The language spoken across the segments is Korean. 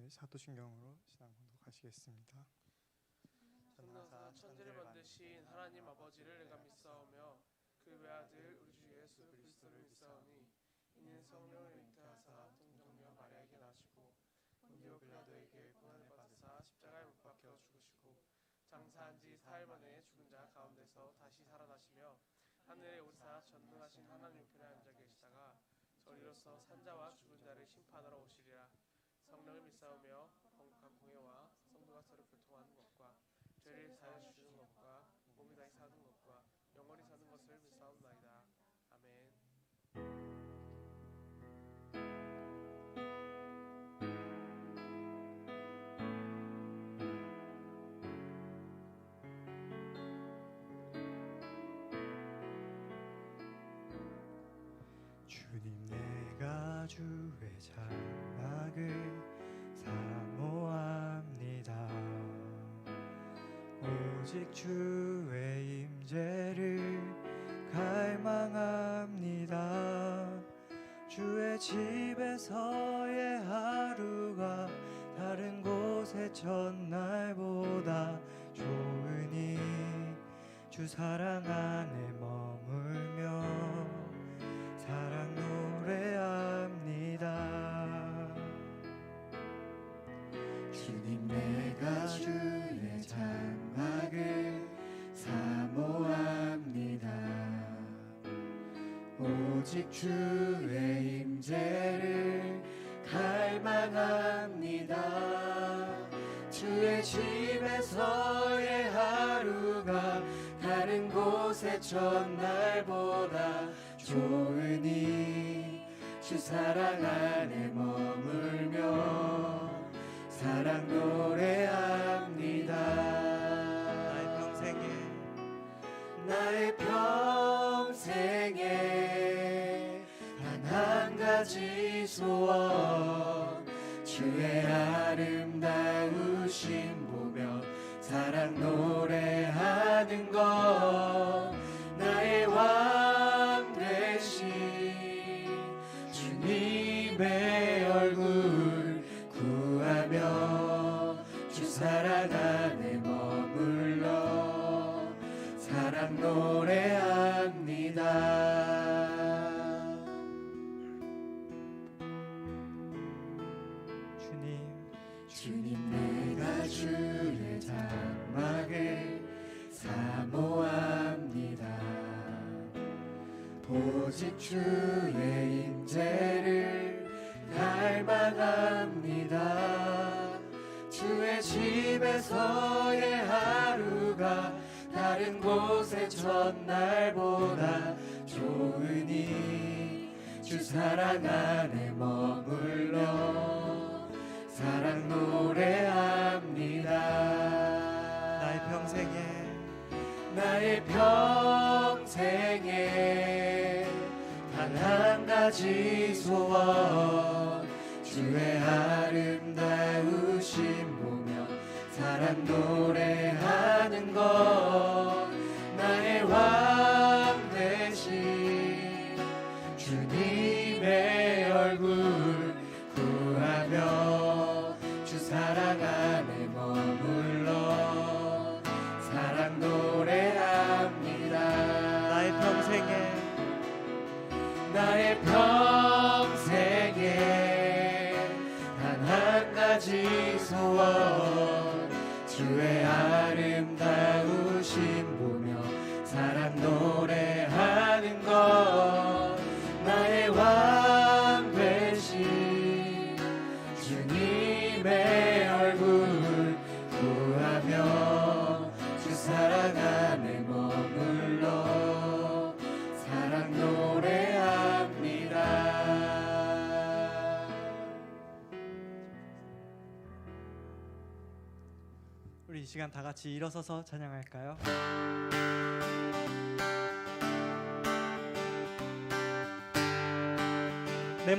저희 사도신경으로 신앙 공독하시겠습니다. 전능하사 천지를 만드신 하나님 아버지를 내가 믿사오며 그 외아들 우리 주 예수 그리스도를 믿사오니 이는 성령을 잉태하사 동정녀 마리아에게 나시고 본디오 빌라도에게 고난을 받으사 십자가에 못 박혀 죽으시고 장사한 지 사흘 만에 죽은 자 가운데서 다시 살아나시며 하늘에 오르사 전능하신 하나님 우편에 앉아 계시다가 저리로서 산자와 죽은 자를 심판하러 오시리라. 성령을 믿사오며 거룩한 공예와 성도가 서로 교통하는 것과 죄를 사하여 주시는 것과 몸이 다시 사는 것과 영원히 사는 것을 믿사옵나이다. 아멘. 주님, 내가 주의 장막을 사모합니다. 오직 주의 임재를 갈망합니다. 주의 집에서의 하루가 다른 곳의 첫날보다 좋으니 주 사랑 안에 머물며 사랑 노래합니다. 주님, 내가 주의 장막을 사모합니다. 오직 주의 임재를 갈망합니다. 주의 집에서의 하루가 다른 곳의 첫날보다 좋으니 주 사랑 안에 머물며 사랑 노래합니다. 나의 평생에 단 한 가지 소원, 주의 아름다우심 보며 사랑 노래하는 것. 나의 왕 되신 주님의 얼굴 구하며 주 사랑 안에 머물러 사랑 노래합니다. 주님, 내가 주의 장막을 사모합니다. 오직 주의 임재를 갈망합니다. 주의 집에서의 하루가 다른 곳의 첫날보다 좋으니 주 사랑 안에 머물러 사랑 노래합니다. 나의 평생에 단 한 가지 소원, 주의 아름다우심 보며 사랑 노래하는 것. 나의 왕 되신 주님의 얼굴 구하며 주 사랑 안에 머물러 사랑 노래합니다. 나의 평생에 단 한 가지 소원, 주의 아름다우심 보며 사랑 노래하는 것. 나의 왕 되신 주님의 얼굴 구하며 주 사랑 안에 머물러 사랑 노래합니다. 우리 이 시간 다 같이 일어서서 찬양할까요? 내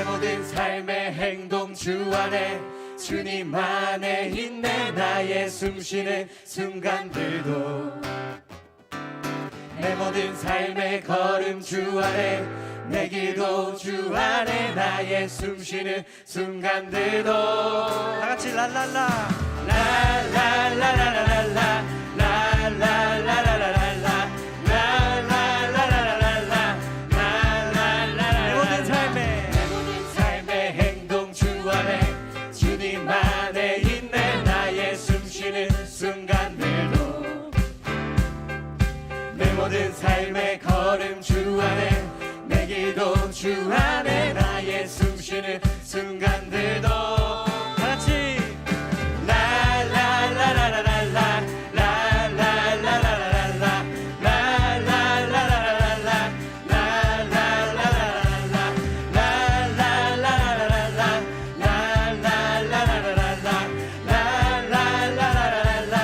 모든 삶의 행동 주 안에, 주님 안에 있네. 나의 숨쉬는 순간들도 내 모든 삶의 걸음 주 안에, 내 기도 주 안에 나의 숨쉬는 순간들도 다 같이 랄랄라 라라라라라라라 라라라라라라라 내 모든 삶의 행동 주 안에 주님 안에 있네 나의 숨쉬는 순간들도 내 모든 삶의 걸음 주 안에 내 기도 주 안에 나의 숨쉬는 순간들도 다 같이 라라라라라라 라라라라라라 라라라라라라 라라라라라라 라라라라라라 라라라라라라 라라라라라라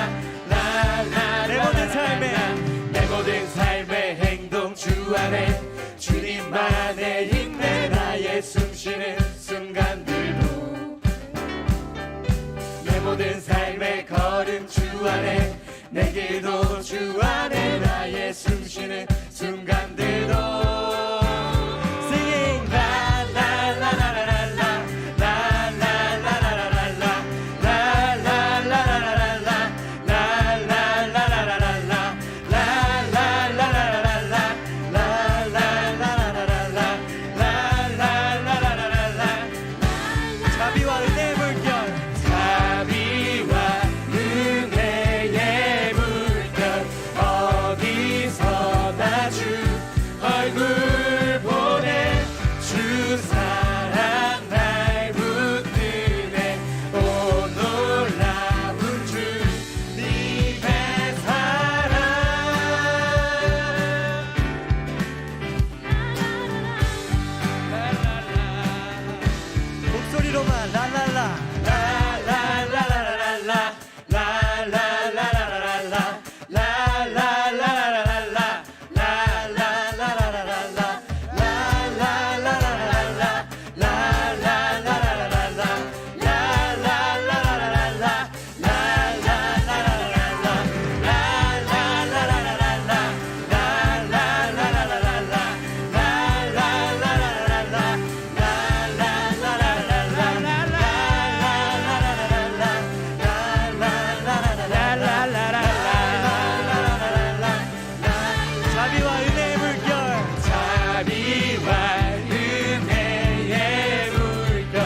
내 모든 삶의 행동 주 안에 주님 안에 있네 나의 숨쉬는 순간들도 내 모든 삶의 걸음 주 안에 내 기도 주 안에 나의 숨쉬는 순간들도 Singing 라라라라라라 라라라라라라 라라라라라라 라라라라라라 자비와 은혜의 물결 자비와 은혜의 물결 어디서나 주 얼굴 보내 주 사랑 날 붙드네 오 놀라운 주님의 사랑 목소리로만 랄랄라 라라라라라라 라라라라라라 라라라라라라 라라라라라라 라라라라라라 라라라라라라 라라라라라라 자비와 은혜의 물결 자비와 은혜의 물결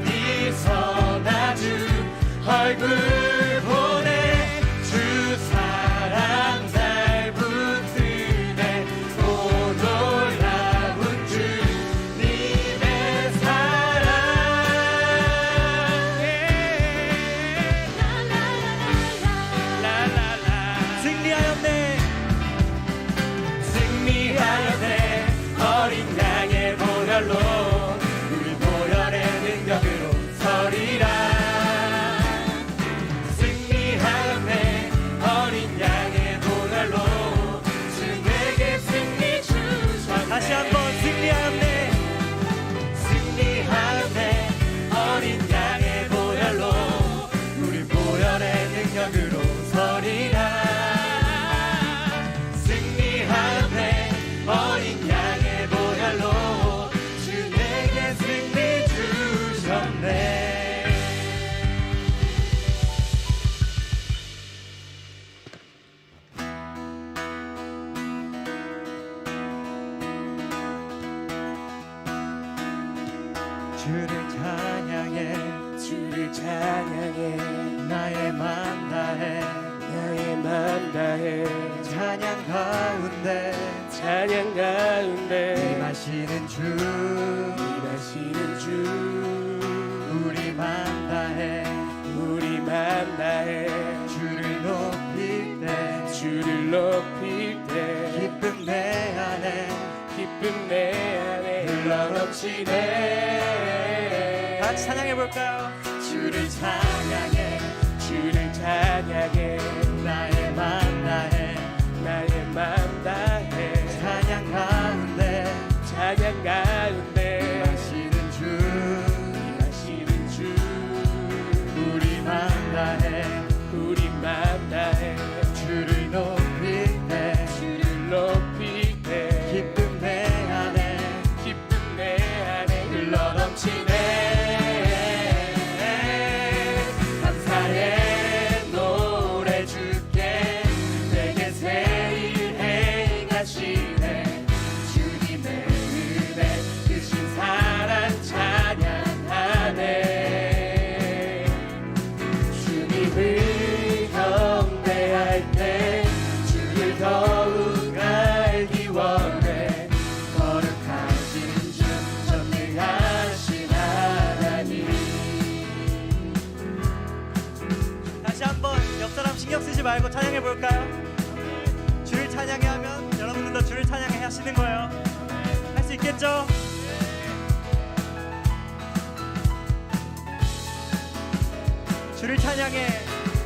어디서나 주 얼굴 보내 주 사랑 날 붙드네 오 놀라운 주님의 사랑 승리하였네 승리하였네 어린 양의 보혈로 우리 보혈의 능력으로 서리라 승리하였네 어린 양의 보혈로 주 내게 승리 주셨네 다시 한번 승리하였네 승리하였네 어린 양의 보혈로 우리 보혈의 능력으로 서리라 승리하였네 어린 양의 보혈로 주 내게 승리 주셨네 주를 찬양해 주를 찬양해 나의 맘 다해 나의 맘 다해 찬양 가운데 찬양 가운데 임하시는 주 일하시는 주 우리 맘 다해 우리 맘 다해 주를 높일 때 주를 높일 때 기쁨 내 안에 기쁨 내 안에 흘러넘치네 같이 찬양해볼까요? 주를 찬양해 주를 찬양해 나의 맘 다해 나의 맘 다해 찬양 가운데 찬양 가운데 임하시는 주 일하시는 주 우리 맘 다해 우리 맘 다해 주를 높일 때 주를 높일 때 기쁨 내 안에 말고 찬양해 볼까요? 주를 찬양해 하면 여러분들도 주를 찬양해 하시는 거예요. 할 수 있겠죠? 주를 찬양해,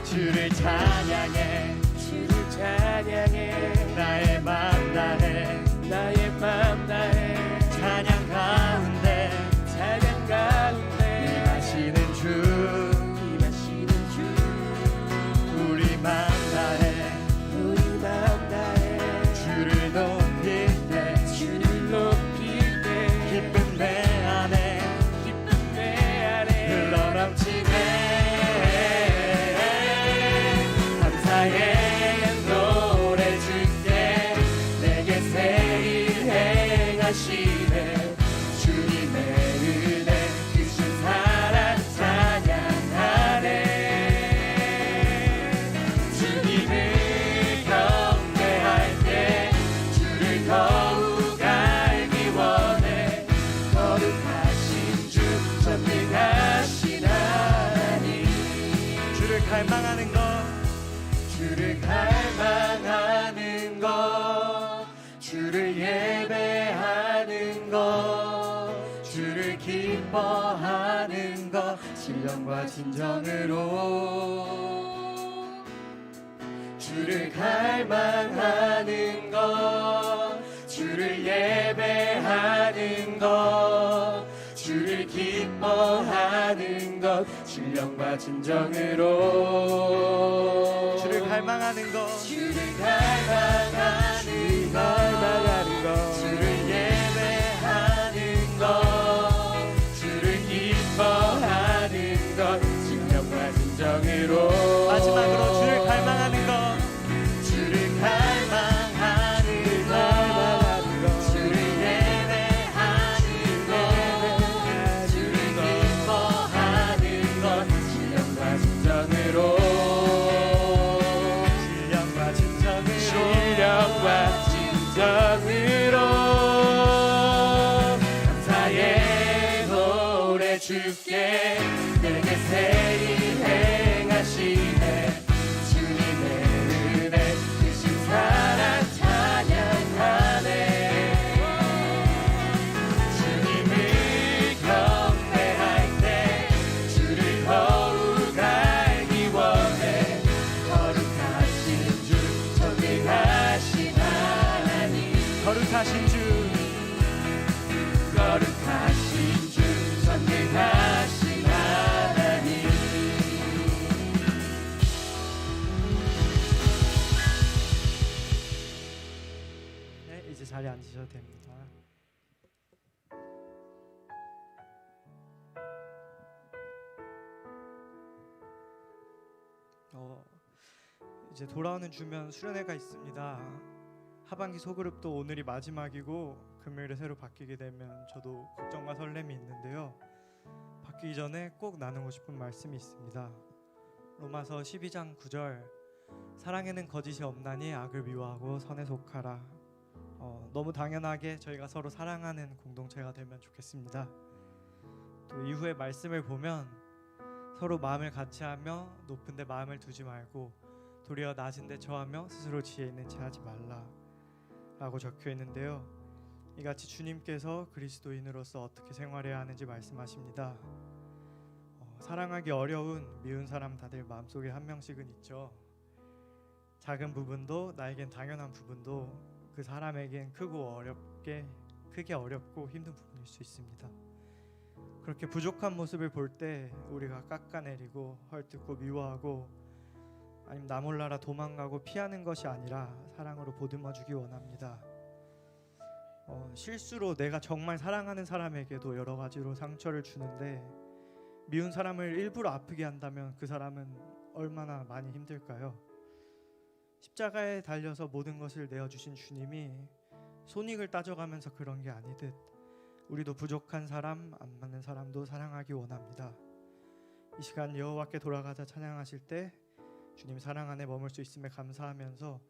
주를 찬양해 주를 찬양해 나의 맘 다해 나의 맘 다해 찬양 가운데 찬양 가운데 임하시는 주 임하시는 주 우리 맘 다해 우리 맘 다해 주를 높일 때 주를 높일 때 기쁨 내 안에 기쁨 내 안에 흘러넘치네 감사의 노래 줄게 내게 새 일 행하시네 주님의 은혜 크신 사랑 찬양하네 주님을 경배할 때 주를 더욱 알기 원해 거룩하신 주 전능하신 하나님 주를 갈망하는 것 주를 갈망하는 것 주를 예배하는 것 주를 기뻐하는 것 신령과 진정으로 주를 갈망하는 것 주를 예배하는 것 주를 기뻐하는 것 신령과 진정으로 주를 갈망하는 것 주를 갈망하는 것 주를 예배하는 것 주를 기뻐하는 것 신령과 진정으로 마지막으로 주를 갈망하는 것 주를 갈망하는 것 주를 예배하는 것 주를 기뻐하는 것 신령과 진정으로 신령과 진정으로 감사의 노래 줄게 내게 새 일 행하시네 주님의 은혜 크신 사랑 찬양하네 주님을 경배할 때 주를 더욱 알기 원해 거룩하신 주 전능하신 하나님 거룩하신 주 거룩하신 주 전능하신 하나님 네, 이제 자리에 앉으셔도 됩니다. 이제 돌아오는 주면 수련회가 있습니다. 하반기 소그룹도 오늘이 마지막이고 금요일에 새로 바뀌게 되면 저도 걱정과 설렘이 있는데요. 바뀌기 전에 꼭 나누고 싶은 말씀이 있습니다. 로마서 12장 9절 사랑에는 거짓이 없나니 악을 미워하고 선에 속하라. 너무 당연하게 저희가 서로 사랑하는 공동체가 되면 좋겠습니다. 또 이후에 말씀을 보면 서로 마음을 같이하며 높은 데 마음을 두지 말고 도리어 낮은 데 처하며 스스로 지혜 있는 채 하지 말라 라고 적혀 있는데요. 이같이 주님께서 그리스도인으로서 어떻게 생활해야 하는지 말씀하십니다. 사랑하기 어려운 미운 사람 다들 마음속에 한 명씩은 있죠. 작은 부분도 나에겐 당연한 부분도 그 사람에겐 크게 어렵고 힘든 부분일 수 있습니다. 그렇게 부족한 모습을 볼 때 우리가 깎아내리고 헐뜯고 미워하고 아니면 나 몰라라 도망가고 피하는 것이 아니라 사랑으로 보듬어주기 원합니다. 실수로 내가 정말 사랑하는 사람에게도 여러 가지로 상처를 주는데 미운 사람을 일부러 아프게 한다면 그 사람은 얼마나 많이 힘들까요? 십자가에 달려서 모든 것을 내어주신 주님이 손익을 따져가면서 그런 게 아니듯 우리도 부족한 사람, 안 맞는 사람도 사랑하기 원합니다. 이 시간 여호와께 돌아가자 찬양하실 때 주님 사랑 안에 머물 수 있음에 감사하면서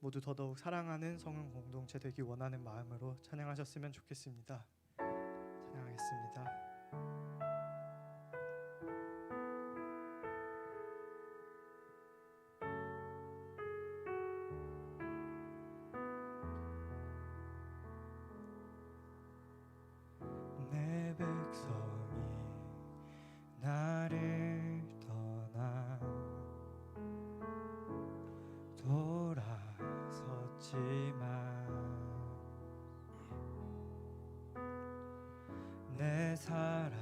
모두 더더욱 사랑하는 성은 공동체 되기 원하는 마음으로 찬양하셨으면 좋겠습니다. 찬양하겠습니다. 내 사랑이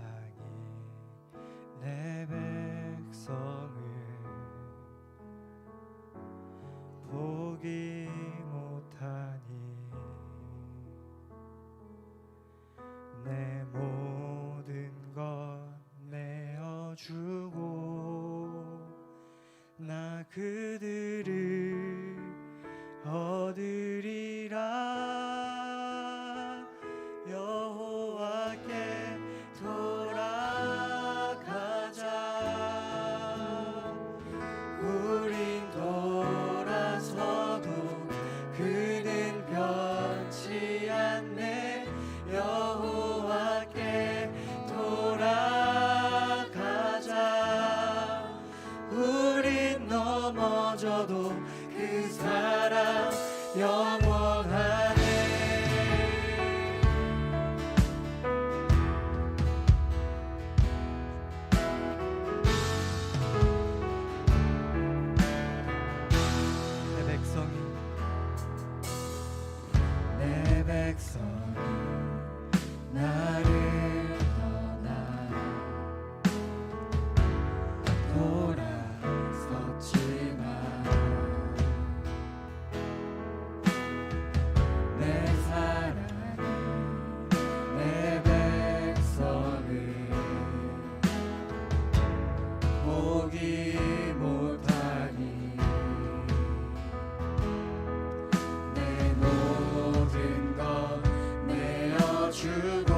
내 백성을 보기 못하니 내 모든 것 내어주고 나 그들을 얻으리라. 여호와께 돌아가자. 우린 돌아서도 그는 변치 않네. 여호와께 돌아가자. 우린 넘어져도 그 사랑 영원하네. 내 백성이 나를 떠나 돌아섰지만 내 사랑이 내 백성을 보기 못하니 내 모든 것 내어주고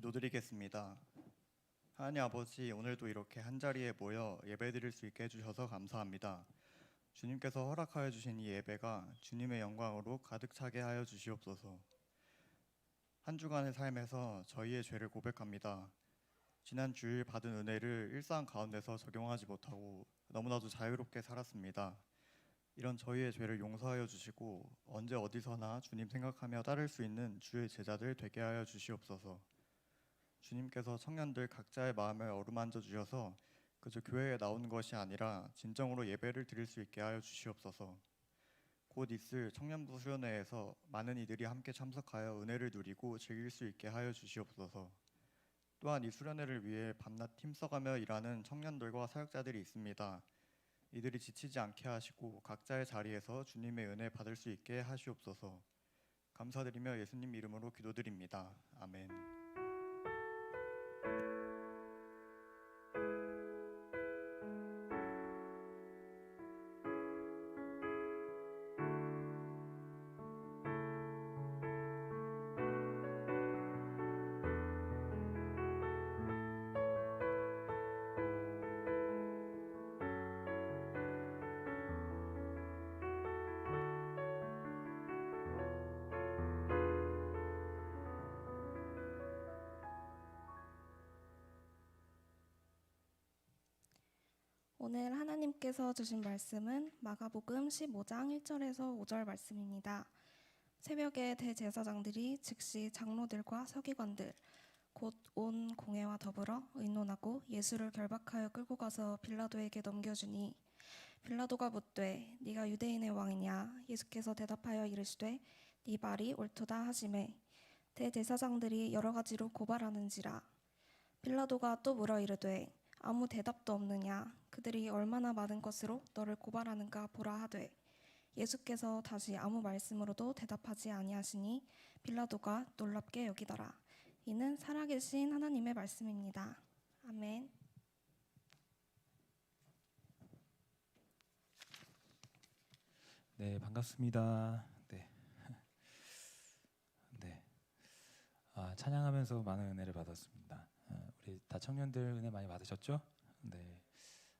기도드리겠습니다. 하나님 아버지, 오늘도 이렇게 한자리에 모여 예배드릴 수 있게 해주셔서 감사합니다. 주님께서 허락하여 주신 이 예배가 주님의 영광으로 가득 차게 하여 주시옵소서. 한 주간의 삶에서 저희의 죄를 고백합니다. 지난 주일 받은 은혜를 일상 가운데서 적용하지 못하고 너무나도 자유롭게 살았습니다. 이런 저희의 죄를 용서하여 주시고 언제 어디서나 주님 생각하며 따를 수 있는 주의 제자들 되게 하여 주시옵소서. 주님께서 청년들 각자의 마음을 어루만져 주셔서 그저 교회에 나오는 것이 아니라 진정으로 예배를 드릴 수 있게 하여 주시옵소서. 곧 있을 청년부 수련회에서 많은 이들이 함께 참석하여 은혜를 누리고 즐길 수 있게 하여 주시옵소서. 또한 이 수련회를 위해 밤낮 힘써가며 일하는 청년들과 사역자들이 있습니다. 이들이 지치지 않게 하시고 각자의 자리에서 주님의 은혜 받을 수 있게 하시옵소서. 감사드리며 예수님 이름으로 기도드립니다. 아멘. 오늘 하나님께서 주신 말씀은 마가복음 15장 1절에서 5절 말씀입니다. 새벽에 대제사장들이 즉시 장로들과 서기관들 곧 온 공회와 더불어 의논하고 예수를 결박하여 끌고 가서 빌라도에게 넘겨주니 빌라도가 묻되 네가 유대인의 왕이냐? 예수께서 대답하여 이르시되 네 말이 옳도다 하시매 대제사장들이 여러 가지로 고발하는지라. 빌라도가 또 물어 이르되 아무 대답도 없느냐? 그들이 얼마나 많은 것으로 너를 고발하는가 보라 하되 예수께서 다시 아무 말씀으로도 대답하지 아니하시니 빌라도가 놀랍게 여기더라. 이는 살아계신 하나님의 말씀입니다. 아멘. 네, 반갑습니다. 네. 네. 찬양하면서 많은 은혜를 받았습니다. 우리 다 청년들 은혜 많이 받으셨죠? 네.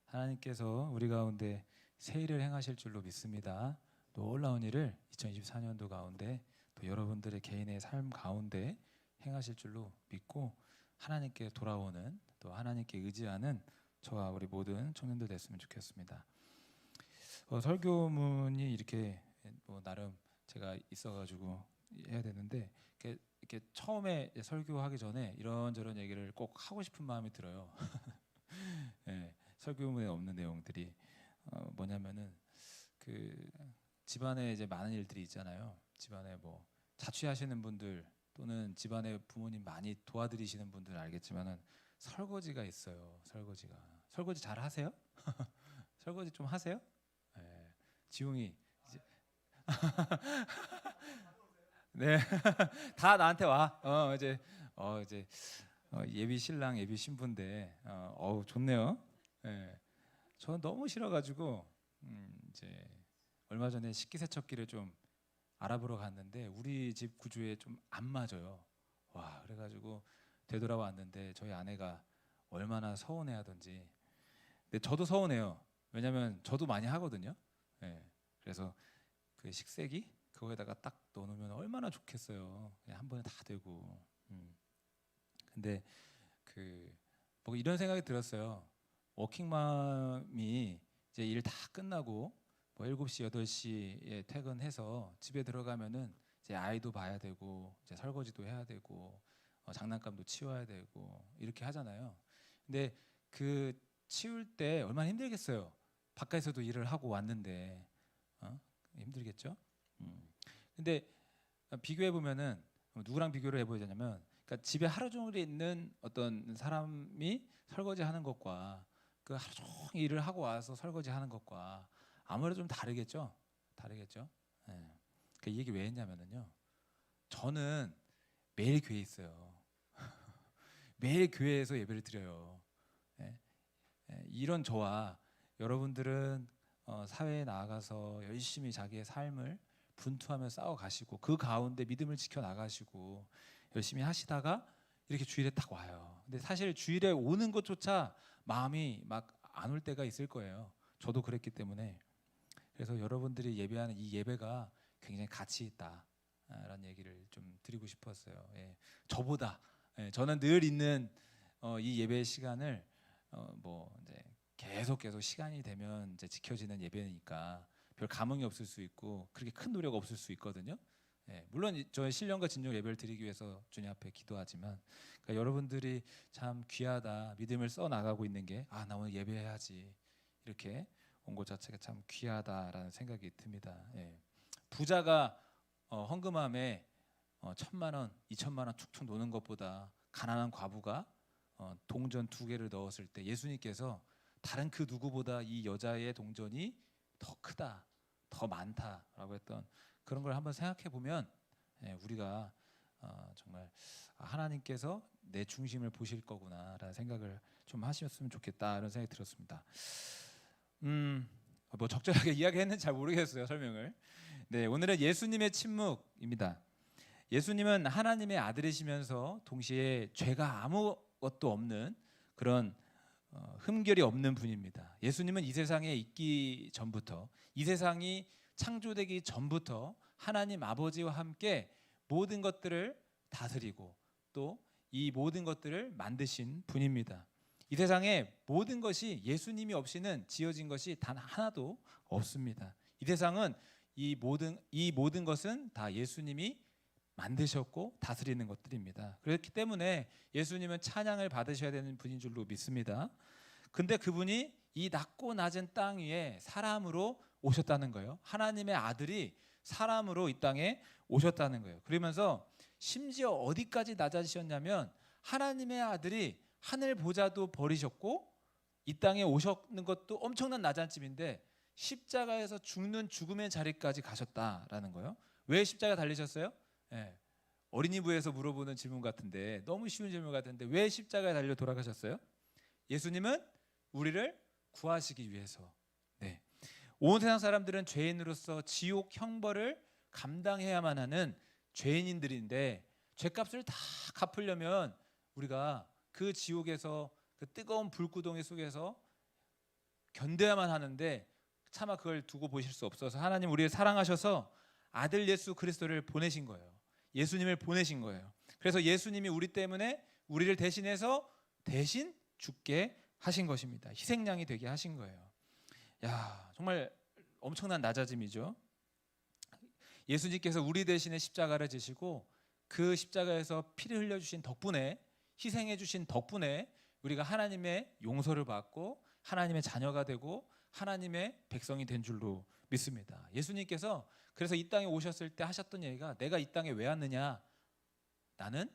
하나님께서 우리 가운데 새 일을 행하실 줄로 믿습니다. 놀라운 일을 2024년도 가운데 또 여러분들의 개인의 삶 가운데 행하실 줄로 믿고 하나님께 돌아오는 또 하나님께 의지하는 저와 우리 모든 청년들 됐으면 좋겠습니다. 설교문이 이렇게 나름 제가 있어가지고 해야 되는데 이렇게 처음에 설교하기 전에 이런저런 얘기를 꼭 하고 싶은 마음이 들어요. 네, 설교문에 없는 내용들이 뭐냐면은 그 집안에 이제 많은 일들이 있잖아요. 집안에 뭐 자취하시는 분들 또는 집안에 부모님 많이 도와드리시는 분들은 알겠지만은 설거지가 있어요. 설거지 잘 하세요? 설거지 좀 하세요? 네, 지웅이 이제 네, 다 나한테 와. 이제 예비 신랑 예비 신부인데 좋네요. 네, 저는 너무 싫어가지고 이제 얼마 전에 식기세척기를 좀 알아보러 갔는데 우리 집 구조에 좀 안 맞아요. 와, 그래가지고 되돌아왔는데 저희 아내가 얼마나 서운해하던지. 근데 저도 서운해요. 왜냐면 저도 많이 하거든요. 네, 그래서 그 식세기 그거에다가 딱 넣어놓으면 얼마나 좋겠어요. 그냥 한 번에 다 되고. 근데 뭐 이런 생각이 들었어요. 워킹맘이 이제 일 다 끝나고 뭐 7시, 8시에 퇴근해서 집에 들어가면은 이제 아이도 봐야 되고 이제 설거지도 해야 되고 장난감도 치워야 되고 이렇게 하잖아요. 근데 그 치울 때 얼마나 힘들겠어요. 바깥에서도 일을 하고 왔는데 힘들겠죠. 근데 비교해 보면은 누구랑 비교를 해보야 되냐면, 그러니까 집에 하루 종일 있는 어떤 사람이 설거지하는 것과 그 하루 종일 일을 하고 와서 설거지하는 것과 아무래도 좀 다르겠죠. 네. 이 얘기 왜 했냐면은요. 저는 매일 교회에 있어요. 매일 교회에서 예배를 드려요. 네. 이런 저와 여러분들은 사회에 나아가서 열심히 자기의 삶을 분투하며 싸워가시고 그 가운데 믿음을 지켜나가시고 열심히 하시다가 이렇게 주일에 딱 와요. 근데 사실 주일에 오는 것조차 마음이 막 안 올 때가 있을 거예요. 저도 그랬기 때문에. 그래서 여러분들이 예배하는 이 예배가 굉장히 가치 있다라는 얘기를 좀 드리고 싶었어요. 예. 저보다 저는 늘 있는 이 예배 시간을 뭐 이제 계속 시간이 되면 이제 지켜지는 예배니까 별 감흥이 없을 수 있고 그렇게 큰 노력 없을 수 있거든요. 예, 물론 저의 신령과 진정 예배를 드리기 위해서 주님 앞에 기도하지만 그러니까 여러분들이 참 귀하다 믿음을 써 나가고 있는 게 나 오늘 예배해야지 이렇게 온 것 자체가 참 귀하다라는 생각이 듭니다. 예. 부자가 헌금함에 1,000만 원, 2,000만 원 툭툭 노는 것보다 가난한 과부가 동전 2개를 넣었을 때 예수님께서 다른 그 누구보다 이 여자의 동전이 더 크다, 더 많다라고 했던 그런 걸 한번 생각해 보면 우리가 정말 하나님께서 내 중심을 보실 거구나라는 생각을 좀 하셨으면 좋겠다 이런 생각이 들었습니다. 뭐 적절하게 이야기했는지 잘 모르겠어요 설명을. 네, 오늘은 예수님의 침묵입니다. 예수님은 하나님의 아들이시면서 동시에 죄가 아무것도 없는 그런 흠결이 없는 분입니다. 예수님은 이 세상에 있기 전부터 이 세상이 창조되기 전부터 하나님 아버지와 함께 모든 것들을 다스리고 또 이 모든 것들을 만드신 분입니다. 이 세상에 모든 것이 예수님이 없이는 지어진 것이 단 하나도 없습니다. 이 세상은 이 모든 것은 다 예수님이 만드셨고 다스리는 것들입니다. 그렇기 때문에 예수님은 찬양을 받으셔야 되는 분인 줄로 믿습니다. 근데 그분이 이 낮고 낮은 땅 위에 사람으로 오셨다는 거예요. 하나님의 아들이 사람으로 이 땅에 오셨다는 거예요. 그러면서 심지어 어디까지 낮아지셨냐면 하나님의 아들이 하늘 보좌도 버리셨고 이 땅에 오셨는 것도 엄청난 낮아짐인데 십자가에서 죽는 죽음의 자리까지 가셨다라는 거예요. 왜 십자가 달리셨어요? 어린이부에서 물어보는 질문 같은데 너무 쉬운 질문 같은데 왜 십자가에 달려 돌아가셨어요? 예수님은 우리를 구하시기 위해서. 온 세상 사람들은 죄인으로서 지옥 형벌을 감당해야만 하는 죄인들인데 죄값을 다 갚으려면 우리가 그 지옥에서 그 뜨거운 불구덩이 속에서 견뎌야만 하는데 차마 그걸 두고 보실 수 없어서 하나님 우리를 사랑하셔서 아들 예수 그리스도를 보내신 거예요. 예수님을 보내신 거예요. 그래서 예수님이 우리 때문에 우리를 대신해서 대신 죽게 하신 것입니다. 희생양이 되게 하신 거예요. 야, 정말 엄청난 낮아짐이죠. 예수님께서 우리 대신에 십자가를 지시고 그 십자가에서 피를 흘려주신 덕분에 희생해 주신 덕분에 우리가 하나님의 용서를 받고 하나님의 자녀가 되고 하나님의 백성이 된 줄로 믿습니다. 예수님께서 그래서 이 땅에 오셨을 때 하셨던 얘기가 내가 이 땅에 왜 왔느냐? 나는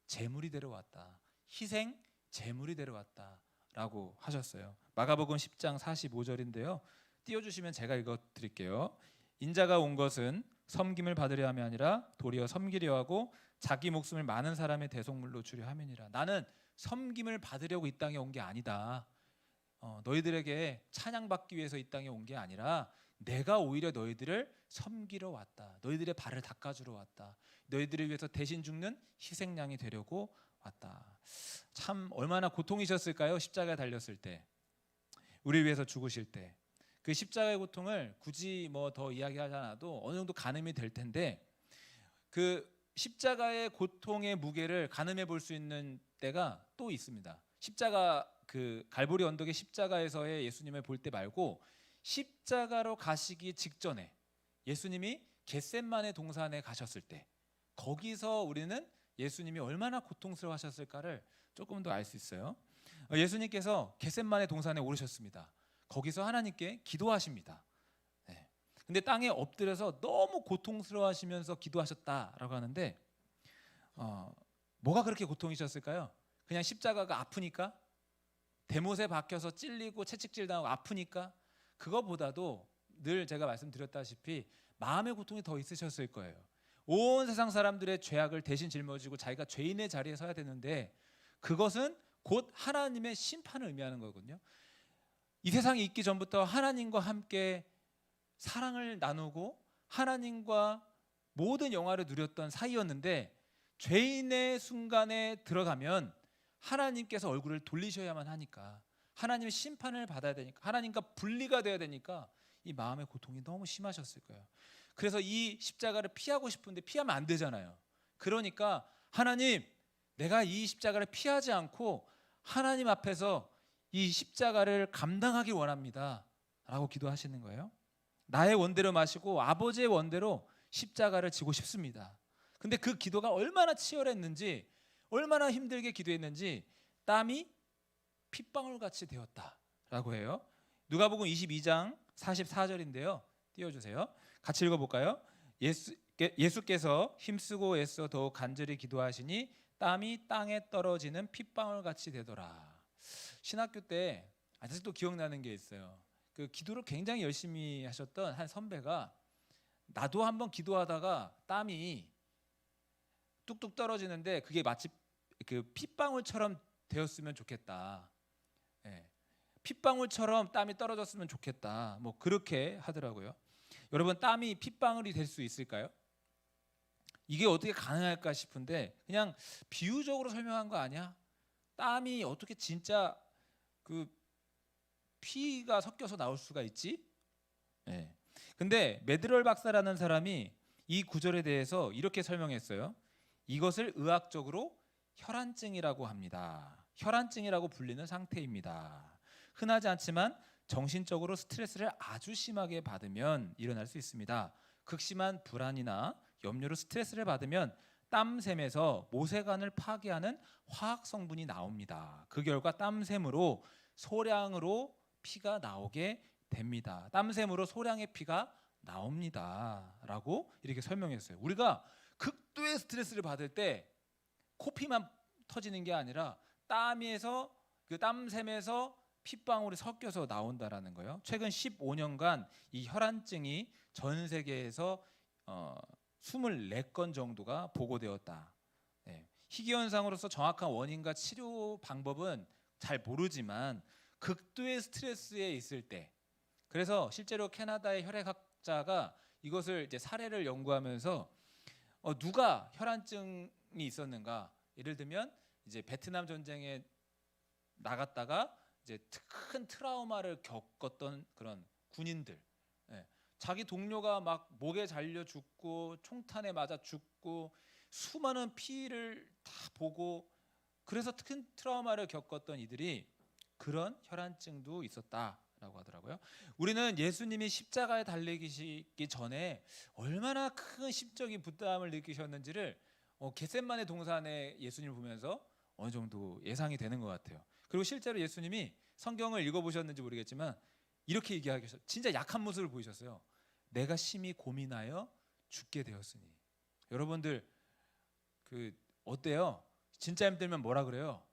제물이 되러 왔다. 희생 제물이 되러 왔다라고 하셨어요. 마가복음 10장 45절인데요. 띄워주시면 제가 읽어드릴게요. 인자가 온 것은 섬김을 받으려 함이 아니라 도리어 섬기려 하고 자기 목숨을 많은 사람의 대속물로 주려 함이니라. 나는 섬김을 받으려고 이 땅에 온 게 아니다. 너희들에게 찬양받기 위해서 이 땅에 온 게 아니라 내가 오히려 너희들을 섬기러 왔다. 너희들의 발을 닦아주러 왔다. 너희들을 위해서 대신 죽는 희생양이 되려고 왔다. 참 얼마나 고통이셨을까요? 십자가에 달렸을 때, 우리를 위해서 죽으실 때. 그 십자가의 고통을 굳이 뭐 더 이야기하지 않아도 어느 정도 가늠이 될 텐데 그 십자가의 고통의 무게를 가늠해 볼 수 있는 때가 또 있습니다. 십자가 그 갈보리 언덕의 십자가에서의 예수님을 볼 때 말고 십자가로 가시기 직전에 예수님이 겟셋마네 동산에 가셨을 때 거기서 우리는 예수님이 얼마나 고통스러워하셨을까를 조금 더 알 수 있어요. 예수님께서 겟셋마네 동산에 오르셨습니다. 거기서 하나님께 기도하십니다. 근데 땅에 엎드려서 너무 고통스러워하시면서 기도하셨다라고 하는데 뭐가 그렇게 고통이셨을까요? 그냥 십자가가 아프니까? 대못에 박혀서 찔리고 채찍질 당하고 아프니까? 그거보다도 늘 제가 말씀드렸다시피 마음의 고통이 더 있으셨을 거예요. 온 세상 사람들의 죄악을 대신 짊어지고 자기가 죄인의 자리에 서야 되는데 그것은 곧 하나님의 심판을 의미하는 거거든요. 이 세상에 있기 전부터 하나님과 함께 사랑을 나누고 하나님과 모든 영화를 누렸던 사이였는데 죄인의 순간에 들어가면 하나님께서 얼굴을 돌리셔야만 하니까, 하나님의 심판을 받아야 되니까, 하나님과 분리가 돼야 되니까 이 마음의 고통이 너무 심하셨을 거예요. 그래서 이 십자가를 피하고 싶은데 피하면 안 되잖아요. 그러니까 하나님, 내가 이 십자가를 피하지 않고 하나님 앞에서 이 십자가를 감당하기 원합니다 라고 기도하시는 거예요. 나의 원대로 마시고 아버지의 원대로 십자가를 지고 싶습니다. 근데 그 기도가 얼마나 치열했는지, 얼마나 힘들게 기도했는지 땀이 핏방울 같이 되었다라고 해요. 누가복음 22장 44절인데요. 띄워주세요. 같이 읽어볼까요? 예수께서 힘쓰고 애써 더욱 간절히 기도하시니 땀이 땅에 떨어지는 핏방울 같이 되더라. 신학교 때 아직도 기억나는 게 있어요. 그 기도를 굉장히 열심히 하셨던 한 선배가, 나도 한번 기도하다가 땀이 뚝뚝 떨어지는데 그게 마치 그 핏방울처럼 되었으면 좋겠다. 예. 핏방울처럼 땀이 떨어졌으면 좋겠다. 뭐 그렇게 하더라고요. 여러분, 땀이 핏방울이 될 수 있을까요? 이게 어떻게 가능할까 싶은데 그냥 비유적으로 설명한 거 아니야? 땀이 어떻게 진짜 그 피가 섞여서 나올 수가 있지? 예. 근데 메드럴 박사라는 사람이 이 구절에 대해서 이렇게 설명했어요. 이것을 의학적으로 혈안증이라고 합니다. 혈안증이라고 불리는 상태입니다. 흔하지 않지만 정신적으로 스트레스를 아주 심하게 받으면 일어날 수 있습니다. 극심한 불안이나 염려로 스트레스를 받으면 땀샘에서 모세관을 파괴하는 화학 성분이 나옵니다. 그 결과 땀샘으로 소량으로 피가 나오게 됩니다. 땀샘으로 소량의 피가 나옵니다 라고 이렇게 설명했어요. 우리가 극도의 스트레스를 받을 때 코피만 터지는 게 아니라 땀에서, 그 땀샘에서 핏방울이 섞여서 나온다라는 거예요. 최근 15년간 이 혈안증이 전 세계에서 24건 정도가 보고되었다. 네. 희귀현상으로서 정확한 원인과 치료 방법은 잘 모르지만 극도의 스트레스에 있을 때, 그래서 실제로 캐나다의 혈액학자가 이것을 이제 사례를 연구하면서 누가 혈안증이 있었는가, 예를 들면 이제 베트남 전쟁에 나갔다가 이제 큰 트라우마를 겪었던 그런 군인들, 예. 자기 동료가 막 목에 잘려 죽고 총탄에 맞아 죽고 수많은 피를 다 보고 그래서 큰 트라우마를 겪었던 이들이 그런 혈안증도 있었다라고 하더라고요. 우리는 예수님이 십자가에 달리시기 전에 얼마나 큰 심적인 부담을 느끼셨는지를 겟셋마네 동산에 예수님을 보면서 어느 정도 예상이 되는 것 같아요. 그리고 실제로 예수님이 성경을 읽어보셨는지 모르겠지만 이렇게 얘기하셨어요. 진짜 약한 모습을 보이셨어요. 내가 심히 고민하여 죽게 되었으니. 여러분들 그 어때요? 진짜 힘들면 뭐라 그래요?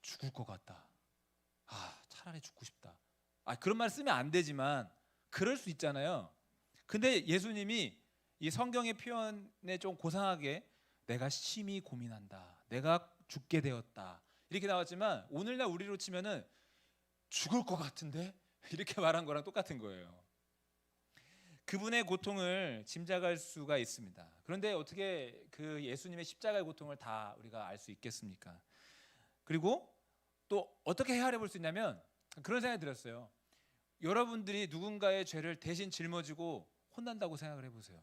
죽을 것 같다. 차라리 죽고 싶다. 그런 말 쓰면 안 되지만 그럴 수 있잖아요. 근데 예수님이 이 성경의 표현에 좀 고상하게 내가 심히 고민한다. 내가 죽게 되었다. 이렇게 나왔지만 오늘날 우리로 치면은 죽을 것 같은데 이렇게 말한 거랑 똑같은 거예요. 그분의 고통을 짐작할 수가 있습니다. 그런데 어떻게 그 예수님의 십자가의 고통을 다 우리가 알 수 있겠습니까? 그리고 또 어떻게 헤아려 볼 수 있냐면 그런 생각이 들었어요. 여러분들이 누군가의 죄를 대신 짊어지고 혼난다고 생각을 해보세요.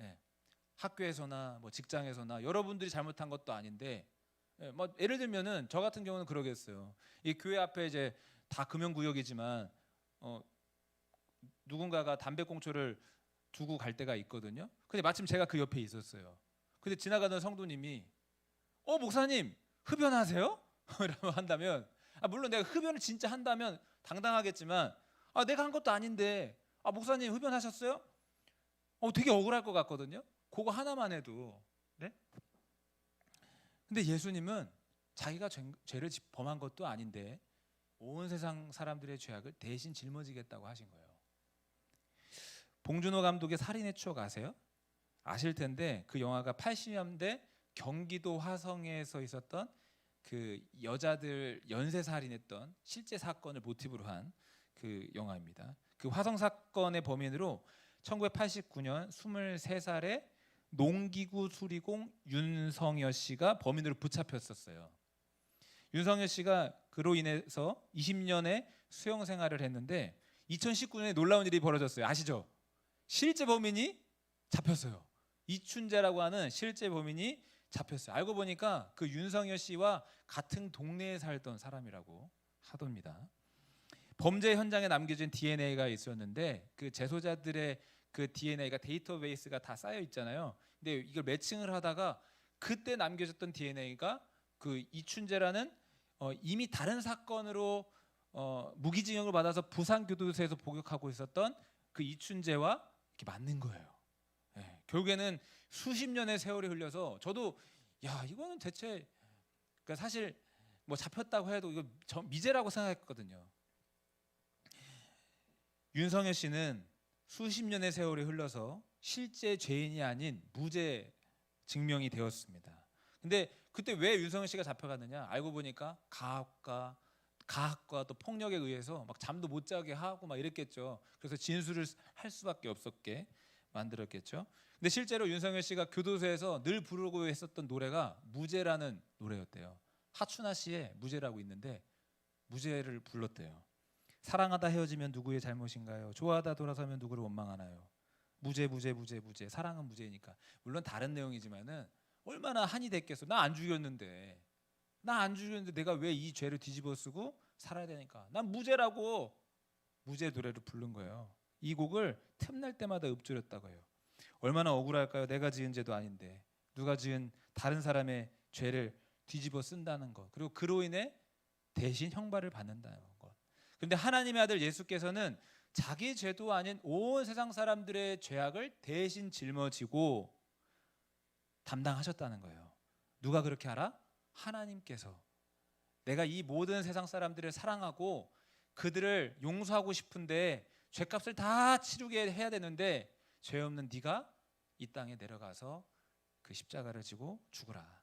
예. 학교에서나 뭐 직장에서나 여러분들이 잘못한 것도 아닌데, 뭐 예를 들면은 저 같은 경우는 그러겠어요. 이 교회 앞에 이제 다 금연구역이지만 누군가가 담배꽁초를 두고 갈 때가 있거든요. 근데 마침 제가 그 옆에 있었어요. 근데 지나가던 성도님이 목사님 흡연하세요? 라고 한다면 물론 내가 흡연을 진짜 한다면 당당하겠지만 내가 한 것도 아닌데 목사님 흡연하셨어요? 되게 억울할 것 같거든요. 그거 하나만 해도. 네? 근데 예수님은 자기가 죄를 범한 것도 아닌데 온 세상 사람들의 죄악을 대신 짊어지겠다고 하신 거예요. 봉준호 감독의 살인의 추억 아세요? 아실 텐데 그 영화가 80년대 경기도 화성에서 있었던 그 여자들 연쇄 살인했던 실제 사건을 모티브로 한 그 영화입니다. 그 화성 사건의 범인으로 1989년 23살의 농기구 수리공 윤성여 씨가 범인으로 붙잡혔었어요. 윤성여 씨가 그로 인해서 20년의 수용 생활을 했는데 2019년에 놀라운 일이 벌어졌어요. 아시죠? 실제 범인이 잡혔어요. 이춘재라고 하는 실제 범인이 잡혔어요. 알고 보니까 그 윤성여 씨와 같은 동네에 살던 사람이라고 하답니다. 범죄 현장에 남겨진 DNA가 있었는데 그 재소자들의 그 DNA가 데이터베이스가 다 쌓여 있잖아요. 근데 이걸 매칭을 하다가 그때 남겨졌던 DNA가 그 이춘재라는 이미 다른 사건으로 무기징역을 받아서 부산교도소에서 복역하고 있었던 그 이춘재와 이렇게 맞는 거예요. 예, 결국에는 수십 년의 세월이 흘려서 저도 야 이거는 대체 그러니까 사실 뭐 잡혔다고 해도 이거 미제라고 생각했거든요. 윤성여 씨는 수십 년의 세월이 흘러서 실제 죄인이 아닌 무죄 증명이 되었습니다. 근데 그때 왜 윤성여 씨가 잡혀갔느냐? 알고 보니까 가학과 또 폭력에 의해서 막 잠도 못 자게 하고 막 이랬겠죠. 그래서 진술을 할 수밖에 없었게 만들었겠죠. 근데 실제로 윤성여 씨가 교도소에서 늘 부르고 했었던 노래가 무죄라는 노래였대요. 하춘아 씨의 무죄라고 있는데 무죄를 불렀대요. 사랑하다 헤어지면 누구의 잘못인가요? 좋아하다 돌아서면 누구를 원망하나요? 무죄 무죄 무죄 무죄. 사랑은 무죄니까. 물론 다른 내용이지만은 얼마나 한이 됐겠어. 나 안 죽였는데. 나 안 죽였는데 내가 왜 이 죄를 뒤집어 쓰고 살아야 되니까. 난 무죄라고. 무죄 노래를 부른 거예요. 이 곡을 틈날 때마다 읊조렸다고 해요. 얼마나 억울할까요? 내가 지은 죄도 아닌데 누가 지은 다른 사람의 죄를 뒤집어 쓴다는 것. 그리고 그로 인해 대신 형벌을 받는다는 것. 그런데 하나님의 아들 예수께서는 자기 죄도 아닌 온 세상 사람들의 죄악을 대신 짊어지고 담당하셨다는 거예요. 누가 그렇게 알아? 하나님께서. 내가 이 모든 세상 사람들을 사랑하고 그들을 용서하고 싶은데 죄값을 다 치르게 해야 되는데 죄 없는 네가 이 땅에 내려가서 그 십자가를 지고 죽으라.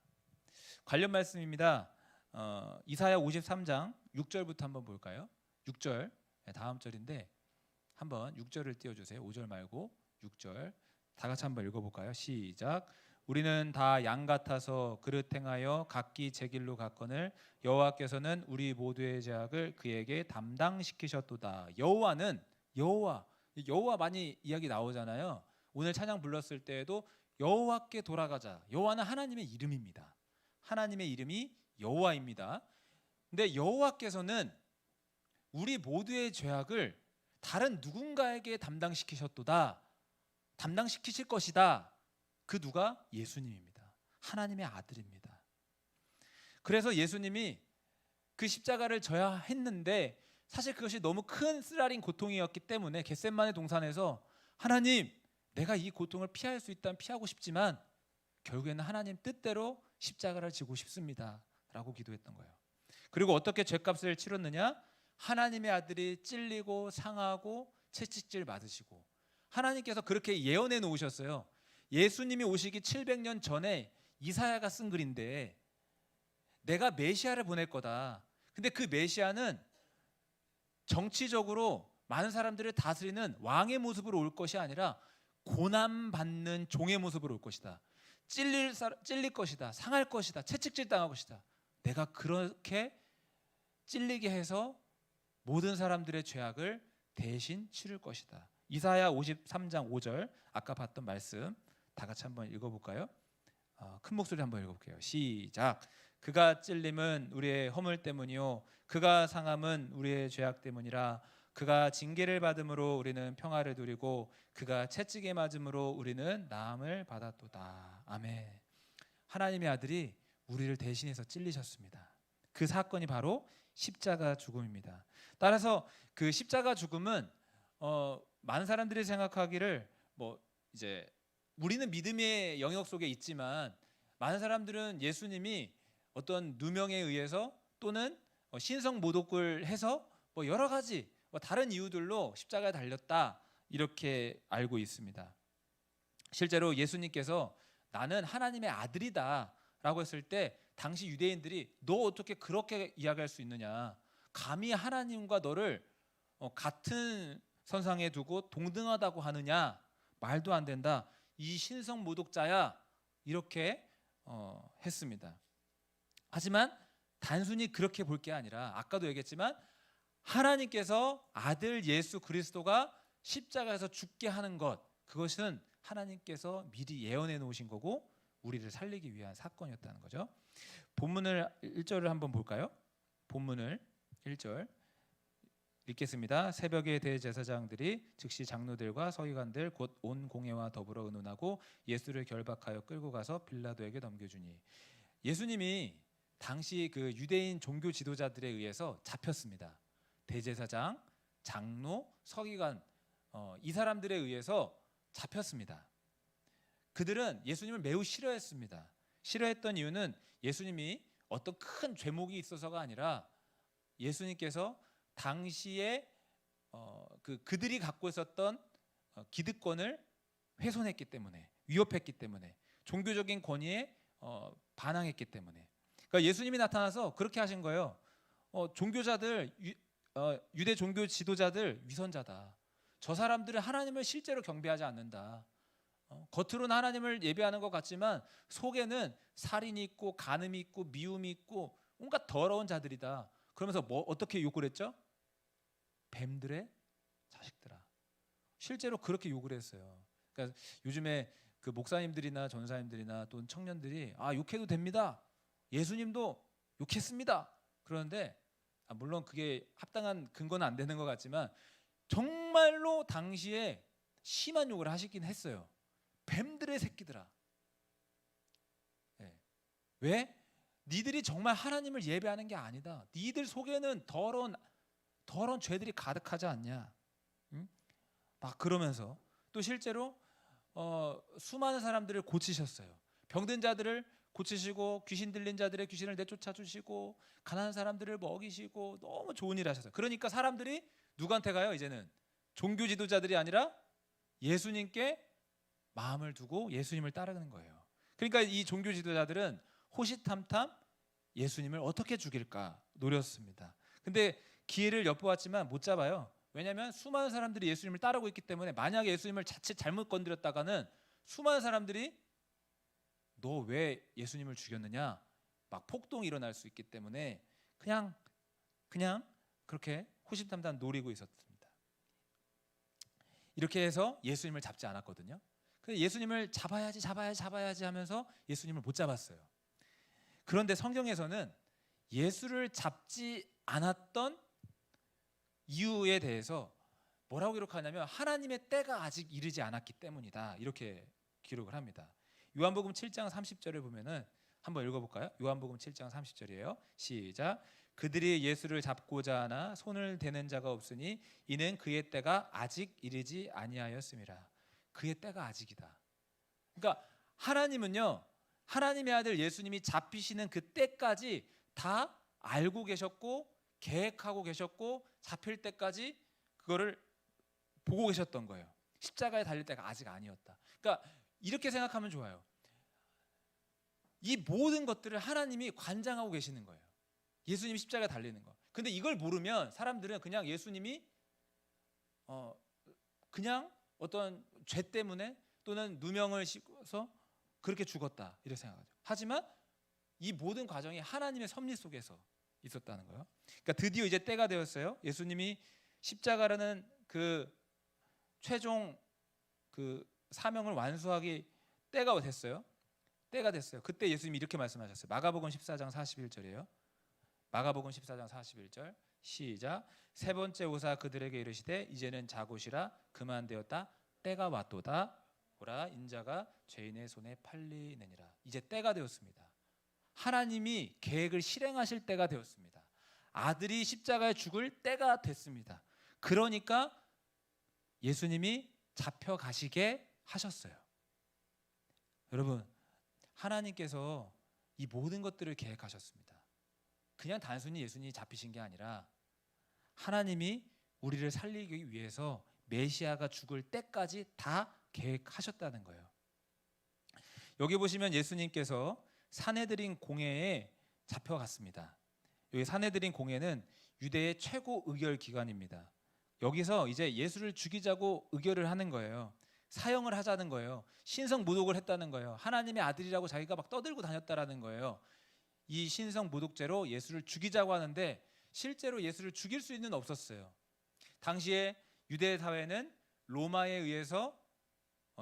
관련 말씀입니다. 이사야 53장 6절부터 한번 볼까요? 6절 다음 절인데 한번 6절을 띄워주세요. 5절 말고 6절 다 같이 한번 읽어볼까요? 시작. 우리는 다 양 같아서 그릇 행하여 각기 제 길로 갔거늘 여호와께서는 우리 모두의 죄악을 그에게 담당시키셨도다. 여호와는 여호와 많이 이야기 나오잖아요. 오늘 찬양 불렀을 때에도 여호와께 돌아가자. 여호와는 하나님의 이름입니다. 하나님의 이름이 여호와입니다. 근데 여호와께서는 우리 모두의 죄악을 다른 누군가에게 담당시키셨도다. 담당시키실 것이다. 그 누가? 예수님입니다. 하나님의 아들입니다. 그래서 예수님이 그 십자가를 져야 했는데 사실 그것이 너무 큰 쓰라린 고통이었기 때문에 겟세마네 동산에서 하나님, 내가 이 고통을 피할 수 있다면 피하고 싶지만 결국에는 하나님 뜻대로 십자가를 지고 싶습니다. 라고 기도했던 거예요. 그리고 어떻게 죄값을 치렀느냐? 하나님의 아들이 찔리고 상하고 채찍질 맞으시고 하나님께서 그렇게 예언해 놓으셨어요. 예수님이 오시기 700년 전에 이사야가 쓴 글인데 내가 메시아를 보낼 거다. 근데 그 메시아는 정치적으로 많은 사람들을 다스리는 왕의 모습으로 올 것이 아니라 고난받는 종의 모습으로 올 것이다. 찔릴 것이다. 상할 것이다. 채찍질 당할 것이다. 내가 그렇게 찔리게 해서 모든 사람들의 죄악을 대신 치를 것이다. 이사야 53장 5절 아까 봤던 말씀 다 같이 한번 읽어볼까요? 큰 목소리 한번 읽어볼게요. 시작. 그가 찔림은 우리의 허물 때문이요 그가 상함은 우리의 죄악 때문이라. 그가 징계를 받음으로 우리는 평화를 누리고 그가 채찍에 맞음으로 우리는 나음을 받았도다. 아멘. 하나님의 아들이 우리를 대신해서 찔리셨습니다. 그 사건이 바로 십자가 죽음입니다. 따라서 그 십자가 죽음은 많은 사람들이 생각하기를 뭐 이제 우리는 믿음의 영역 속에 있지만 많은 사람들은 예수님이 어떤 누명에 의해서 또는 신성 모독을 해서 뭐 여러 가지 다른 이유들로 십자가에 달렸다 이렇게 알고 있습니다. 실제로 예수님께서 나는 하나님의 아들이다 라고 했을 때 당시 유대인들이 너 어떻게 그렇게 이야기할 수 있느냐, 감히 하나님과 너를 같은 선상에 두고 동등하다고 하느냐, 말도 안 된다. 이 신성 모독자야 이렇게 했습니다. 하지만 단순히 그렇게 볼 게 아니라 아까도 얘기했지만 하나님께서 아들 예수 그리스도가 십자가에서 죽게 하는 것, 그것은 하나님께서 미리 예언해 놓으신 거고 우리를 살리기 위한 사건이었다는 거죠. 본문을 1절을 한번 볼까요? 본문을 1절 읽겠습니다. 새벽에 대제사장들이 즉시 장로들과 서기관들 곧 온 공회와 더불어 의논하고 예수를 결박하여 끌고 가서 빌라도에게 넘겨주니, 예수님이 당시 그 유대인 종교 지도자들에 의해서 잡혔습니다. 대제사장, 장로, 서기관 이 사람들에 의해서 잡혔습니다. 그들은 예수님을 매우 싫어했습니다. 싫어했던 이유는 예수님이 어떤 큰 죄목이 있어서가 아니라 예수님께서 당시에 그들이 갖고 있었던 기득권을 훼손했기 때문에, 위협했기 때문에, 종교적인 권위에 반항했기 때문에. 그러니까 예수님이 나타나서 그렇게 하신 거예요. 종교자들, 유대 종교 지도자들 위선자다. 저 사람들은 하나님을 실제로 경배하지 않는다. 겉으로는 하나님을 예배하는 것 같지만 속에는 살인이 있고 간음이 있고 미움이 있고 온갖 더러운 자들이다. 그러면서 어떻게 욕을 했죠? 뱀들의 자식들아. 실제로 그렇게 욕을 했어요. 그러니까 요즘에 그 목사님들이나 전사님들이나 또 청년들이 욕해도 됩니다. 예수님도 욕했습니다. 그런데 물론 그게 합당한 근거는 안 되는 것 같지만 정말로 당시에 심한 욕을 하시긴 했어요. 뱀들의 새끼들아. 네. 왜? 니들이 정말 하나님을 예배하는 게 아니다. 니들 속에는 더러운 죄들이 가득하지 않냐. 응? 막 그러면서 또 실제로 수많은 사람들을 고치셨어요. 병든 자들을 고치시고 귀신 들린 자들의 귀신을 내쫓아 주시고 가난한 사람들을 먹이시고 너무 좋은 일 하셨어요. 그러니까 사람들이 누구한테 가요? 이제는 종교 지도자들이 아니라 예수님께 마음을 두고 예수님을 따르는 거예요. 그러니까 이 종교 지도자들은 호시탐탐 예수님을 어떻게 죽일까 노렸습니다. 근데 기회를 엿보았지만 못 잡아요. 왜냐하면 수많은 사람들이 예수님을 따르고 있기 때문에 만약에 예수님을 자칫 잘못 건드렸다가는 수많은 사람들이 너 왜 예수님을 죽였느냐 막 폭동이 일어날 수 있기 때문에 그냥 그렇게 호시탐탐 노리고 있었습니다. 이렇게 해서 예수님을 잡지 않았거든요. 그래서 예수님을 잡아야지 하면서 예수님을 못 잡았어요. 그런데 성경에서는 예수를 잡지 않았던 이유에 대해서 뭐라고 기록하냐면 하나님의 때가 아직 이르지 않았기 때문이다. 이렇게 기록을 합니다. 요한복음 7장 30절을 보면은 한번 읽어볼까요? 요한복음 7장 30절이에요. 시작. 그들이 예수를 잡고자 하나 손을 대는 자가 없으니 이는 그의 때가 아직 이르지 아니하였음이라. 그의 때가 아직이다. 그러니까 하나님은요, 하나님의 아들 예수님이 잡히시는 그 때까지 다 알고 계셨고 계획하고 계셨고 잡힐 때까지 그거를 보고 계셨던 거예요. 십자가에 달릴 때가 아직 아니었다. 그러니까 이렇게 생각하면 좋아요. 이 모든 것들을 하나님이 관장하고 계시는 거예요. 예수님이 십자가에 달리는 거. 근데 이걸 모르면 사람들은 그냥 예수님이 그냥 어떤 죄 때문에 또는 누명을 씌워서 그렇게 죽었다 이렇게 생각하죠. 하지만 이 모든 과정이 하나님의 섭리 속에서 있었다는 거예요. 그러니까 드디어 이제 때가 되었어요. 예수님이 십자가라는 그 최종 그 사명을 완수하기 때가 됐어요. 때가 됐어요. 그때 예수님이 이렇게 말씀하셨어요. 마가복음 14장 41절이에요. 마가복음 14장 41절 시작. 세 번째 오사 그들에게 이르시되 이제는 자곳이라 그만되었다. 때가 왔도다. 보라 인자가 죄인의 손에 팔리느니라. 이제 때가 되었습니다. 하나님이 계획을 실행하실 때가 되었습니다. 아들이 십자가에 죽을 때가 됐습니다. 그러니까 예수님이 잡혀가시게 하셨어요. 여러분, 하나님께서 이 모든 것들을 계획하셨습니다. 그냥 단순히 예수님이 잡히신 게 아니라 하나님이 우리를 살리기 위해서 메시아가 죽을 때까지 다 계획하셨다는 거예요. 여기 보시면 예수님께서 산헤드린 공회에 잡혀갔습니다. 여기 산헤드린 공회는 유대의 최고 의결 기관입니다. 여기서 이제 예수를 죽이자고 의결을 하는 거예요. 사형을 하자는 거예요. 신성 모독을 했다는 거예요. 하나님의 아들이라고 자기가 막 떠들고 다녔다라는 거예요. 이 신성 모독죄로 예수를 죽이자고 하는데 실제로 예수를 죽일 수는 없었어요. 당시에 유대 사회는 로마에 의해서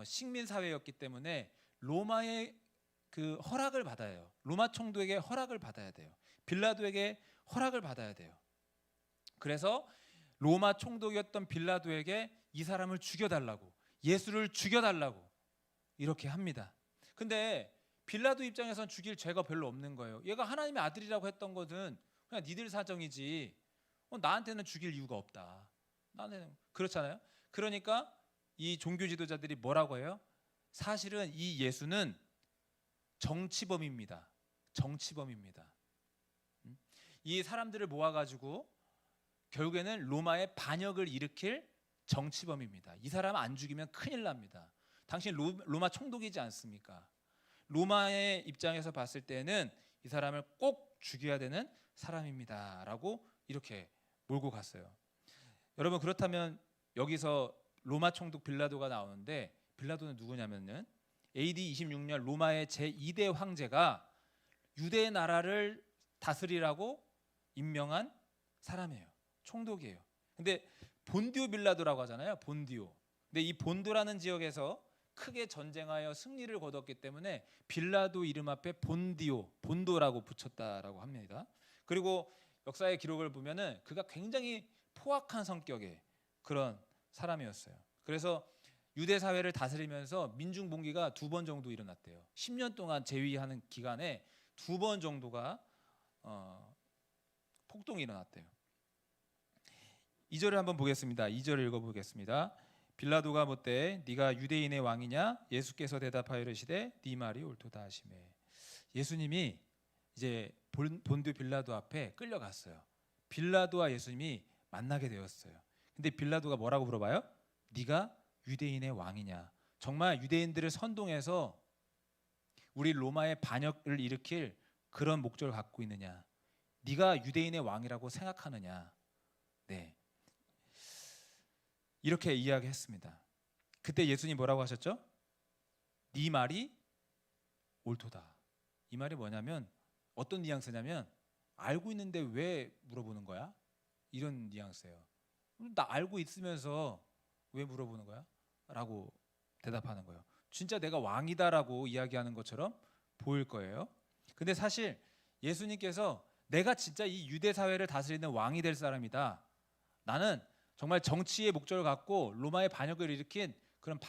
식민 사회였기 때문에 로마의 그 허락을 받아야 해요. 로마 총독에게 허락을 받아야 돼요. 빌라도에게 허락을 받아야 돼요. 그래서 로마 총독이었던 빌라도에게 이 사람을 죽여달라고, 예수를 죽여달라고 이렇게 합니다. 근데 빌라도 입장에선 죽일 죄가 별로 없는 거예요. 얘가 하나님의 아들이라고 했던 것은 그냥 니들 사정이지 나한테는 죽일 이유가 없다. 나는 그렇잖아요. 그러니까 이 종교 지도자들이 뭐라고 해요? 사실은 이 예수는 정치범입니다. 정치범입니다. 이 사람들을 모아가지고 결국에는 로마의 반역을 일으킬 정치범입니다. 이 사람 안 죽이면 큰일 납니다. 당신 로마 총독이지 않습니까? 로마의 입장에서 봤을 때는 이 사람을 꼭 죽여야 되는 사람입니다라고 이렇게 몰고 갔어요. 여러분, 그렇다면 여기서 로마 총독 빌라도가 나오는데, 빌라도는 누구냐면은 AD 26년 로마의 제2대 황제가 유대 나라를 다스리라고 임명한 사람이에요. 총독이에요. 근데 본디오 빌라도라고 하잖아요. 본디오. 근데 이 본도라는 지역에서 크게 전쟁하여 승리를 거뒀기 때문에 빌라도 이름 앞에 본도라고 붙였다라고 합니다. 그리고 역사의 기록을 보면은 그가 굉장히 포악한 성격의 그런 사람이었어요. 그래서 유대 사회를 다스리면서 민중 봉기가 2번 정도 일어났대요. 10년 동안 재위하는 기간에 2번 정도가 폭동이 일어났대요. 2절을 한번 보겠습니다. 2절을 읽어보겠습니다. 빌라도가 묻되 네가 유대인의 왕이냐? 예수께서 대답하여 이르시되 네 말이 옳도다 하시매. 예수님이 이제 본디오 빌라도 앞에 끌려갔어요. 빌라도와 예수님이 만나게 되었어요. 근데 빌라도가 뭐라고 물어봐요? 네가 유대인의 왕이냐? 정말 유대인들을 선동해서 우리 로마의 반역을 일으킬 그런 목적을 갖고 있느냐? 네가 유대인의 왕이라고 생각하느냐? 네, 이렇게 이야기했습니다. 그때 예수님 뭐라고 하셨죠? 네 말이 옳도다. 이 말이 뭐냐면 어떤 뉘앙스냐면 알고 있는데 왜 물어보는 거야? 이런 뉘앙스예요. 나 알고 있으면서 왜 물어보는 거야? 라고 대답하는 거예요. 진짜 내가 왕이다라고 이야기하는 것처럼 보일 거예요. 근데 사실 예수님께서 내가 진짜 이 유대 사회를 다스리는 왕이 될 사람이다. 나는 정말 정치의 목적을 갖고 로마의 반역을 일으킨 그런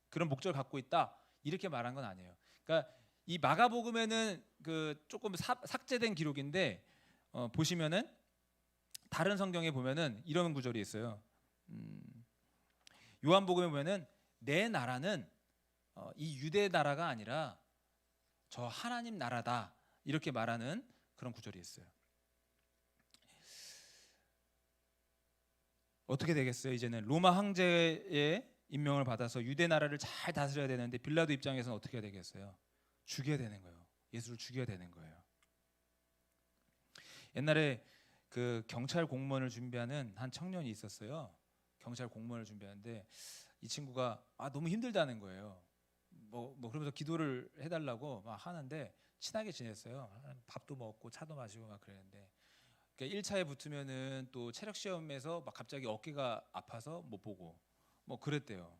그런 목적을 갖고 있다. 이렇게 말한 건 아니에요. 그러니까 이 마가복음에는 그 조금 삭제된 기록인데 보시면은 다른 성경에 보면은 이런 구절이 있어요. 요한복음에 보면은 내 나라는 이 유대 나라가 아니라 저 하나님 나라다. 이렇게 말하는 그런 구절이 있어요. 어떻게 되겠어요? 이제는 로마 황제의 임명을 받아서 유대 나라를 잘 다스려야 되는데 빌라도 입장에서는 어떻게 해야 되겠어요? 죽여야 되는 거예요. 예수를 죽여야 되는 거예요. 옛날에 그 경찰 공무원을 준비하는 한 청년이 있었어요. 경찰 공무원을 준비하는데 이 친구가 너무 힘들다는 거예요. 뭐 그러면서 기도를 해달라고 막 하는데 친하게 지냈어요. 밥도 먹고 차도 마시고 막 그랬는데 그러니까 1차에 붙으면은 또 체력 시험에서 막 갑자기 어깨가 아파서 못 보고 뭐 그랬대요.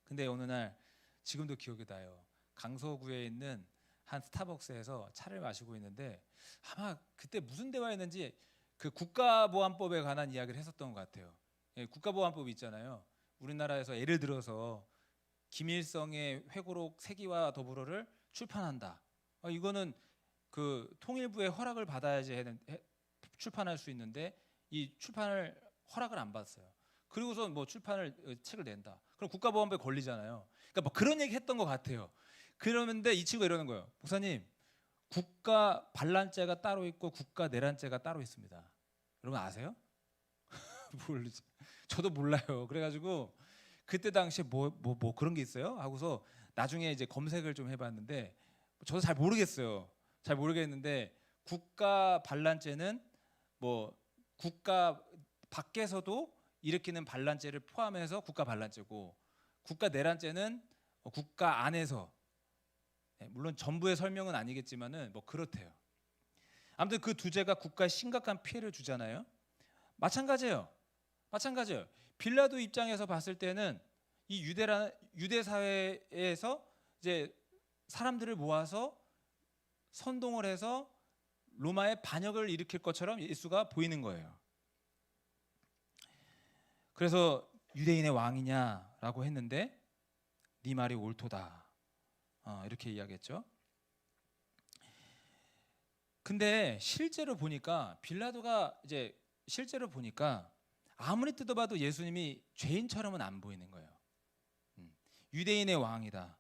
근데 어느 날 지금도 기억이 나요. 강서구에 있는 한 스타벅스에서 차를 마시고 있는데 아마 그때 무슨 대화였는지 그 국가보안법에 관한 이야기를 했었던 것 같아요. 예, 국가보안법 있잖아요. 우리나라에서 예를 들어서 김일성의 회고록 세기와 더불어를 출판한다. 이거는 그 통일부의 허락을 받아야지 출판할 수 있는데 이 출판을 허락을 안 받았어요. 그리고서 뭐 책을 낸다. 그럼 국가보안법에 걸리잖아요. 그러니까 뭐 그런 얘기 했던 것 같아요. 그러는데 이 친구가 이러는 거예요. 목사님, 국가 반란죄가 따로 있고 국가 내란죄가 따로 있습니다. 여러분 아세요? 모르지. 저도 몰라요. 그래가지고 그때 당시에 뭐 그런 게 있어요? 하고서 나중에 이제 검색을 좀 해봤는데 저도 잘 모르겠어요. 잘 모르겠는데 국가 반란죄는 뭐 국가 밖에서도 일으키는 반란죄를 포함해서 국가 반란죄고, 국가 내란죄는 국가 안에서, 물론 전부의 설명은 아니겠지만은 뭐 그렇대요. 아무튼 그 두 죄가 국가에 심각한 피해를 주잖아요. 마찬가지예요. 빌라도 입장에서 봤을 때는 이 유대 사회에서 이제 사람들을 모아서 선동을 해서 로마의 반역을 일으킬 것처럼 예수가 보이는 거예요. 그래서 유대인의 왕이냐라고 했는데 네 말이 옳도다, 이렇게 이야기했죠. 근데 실제로 보니까 빌라도가 이제 실제로 보니까 아무리 뜯어봐도 예수님이 죄인처럼은 안 보이는 거예요. 유대인의 왕이다,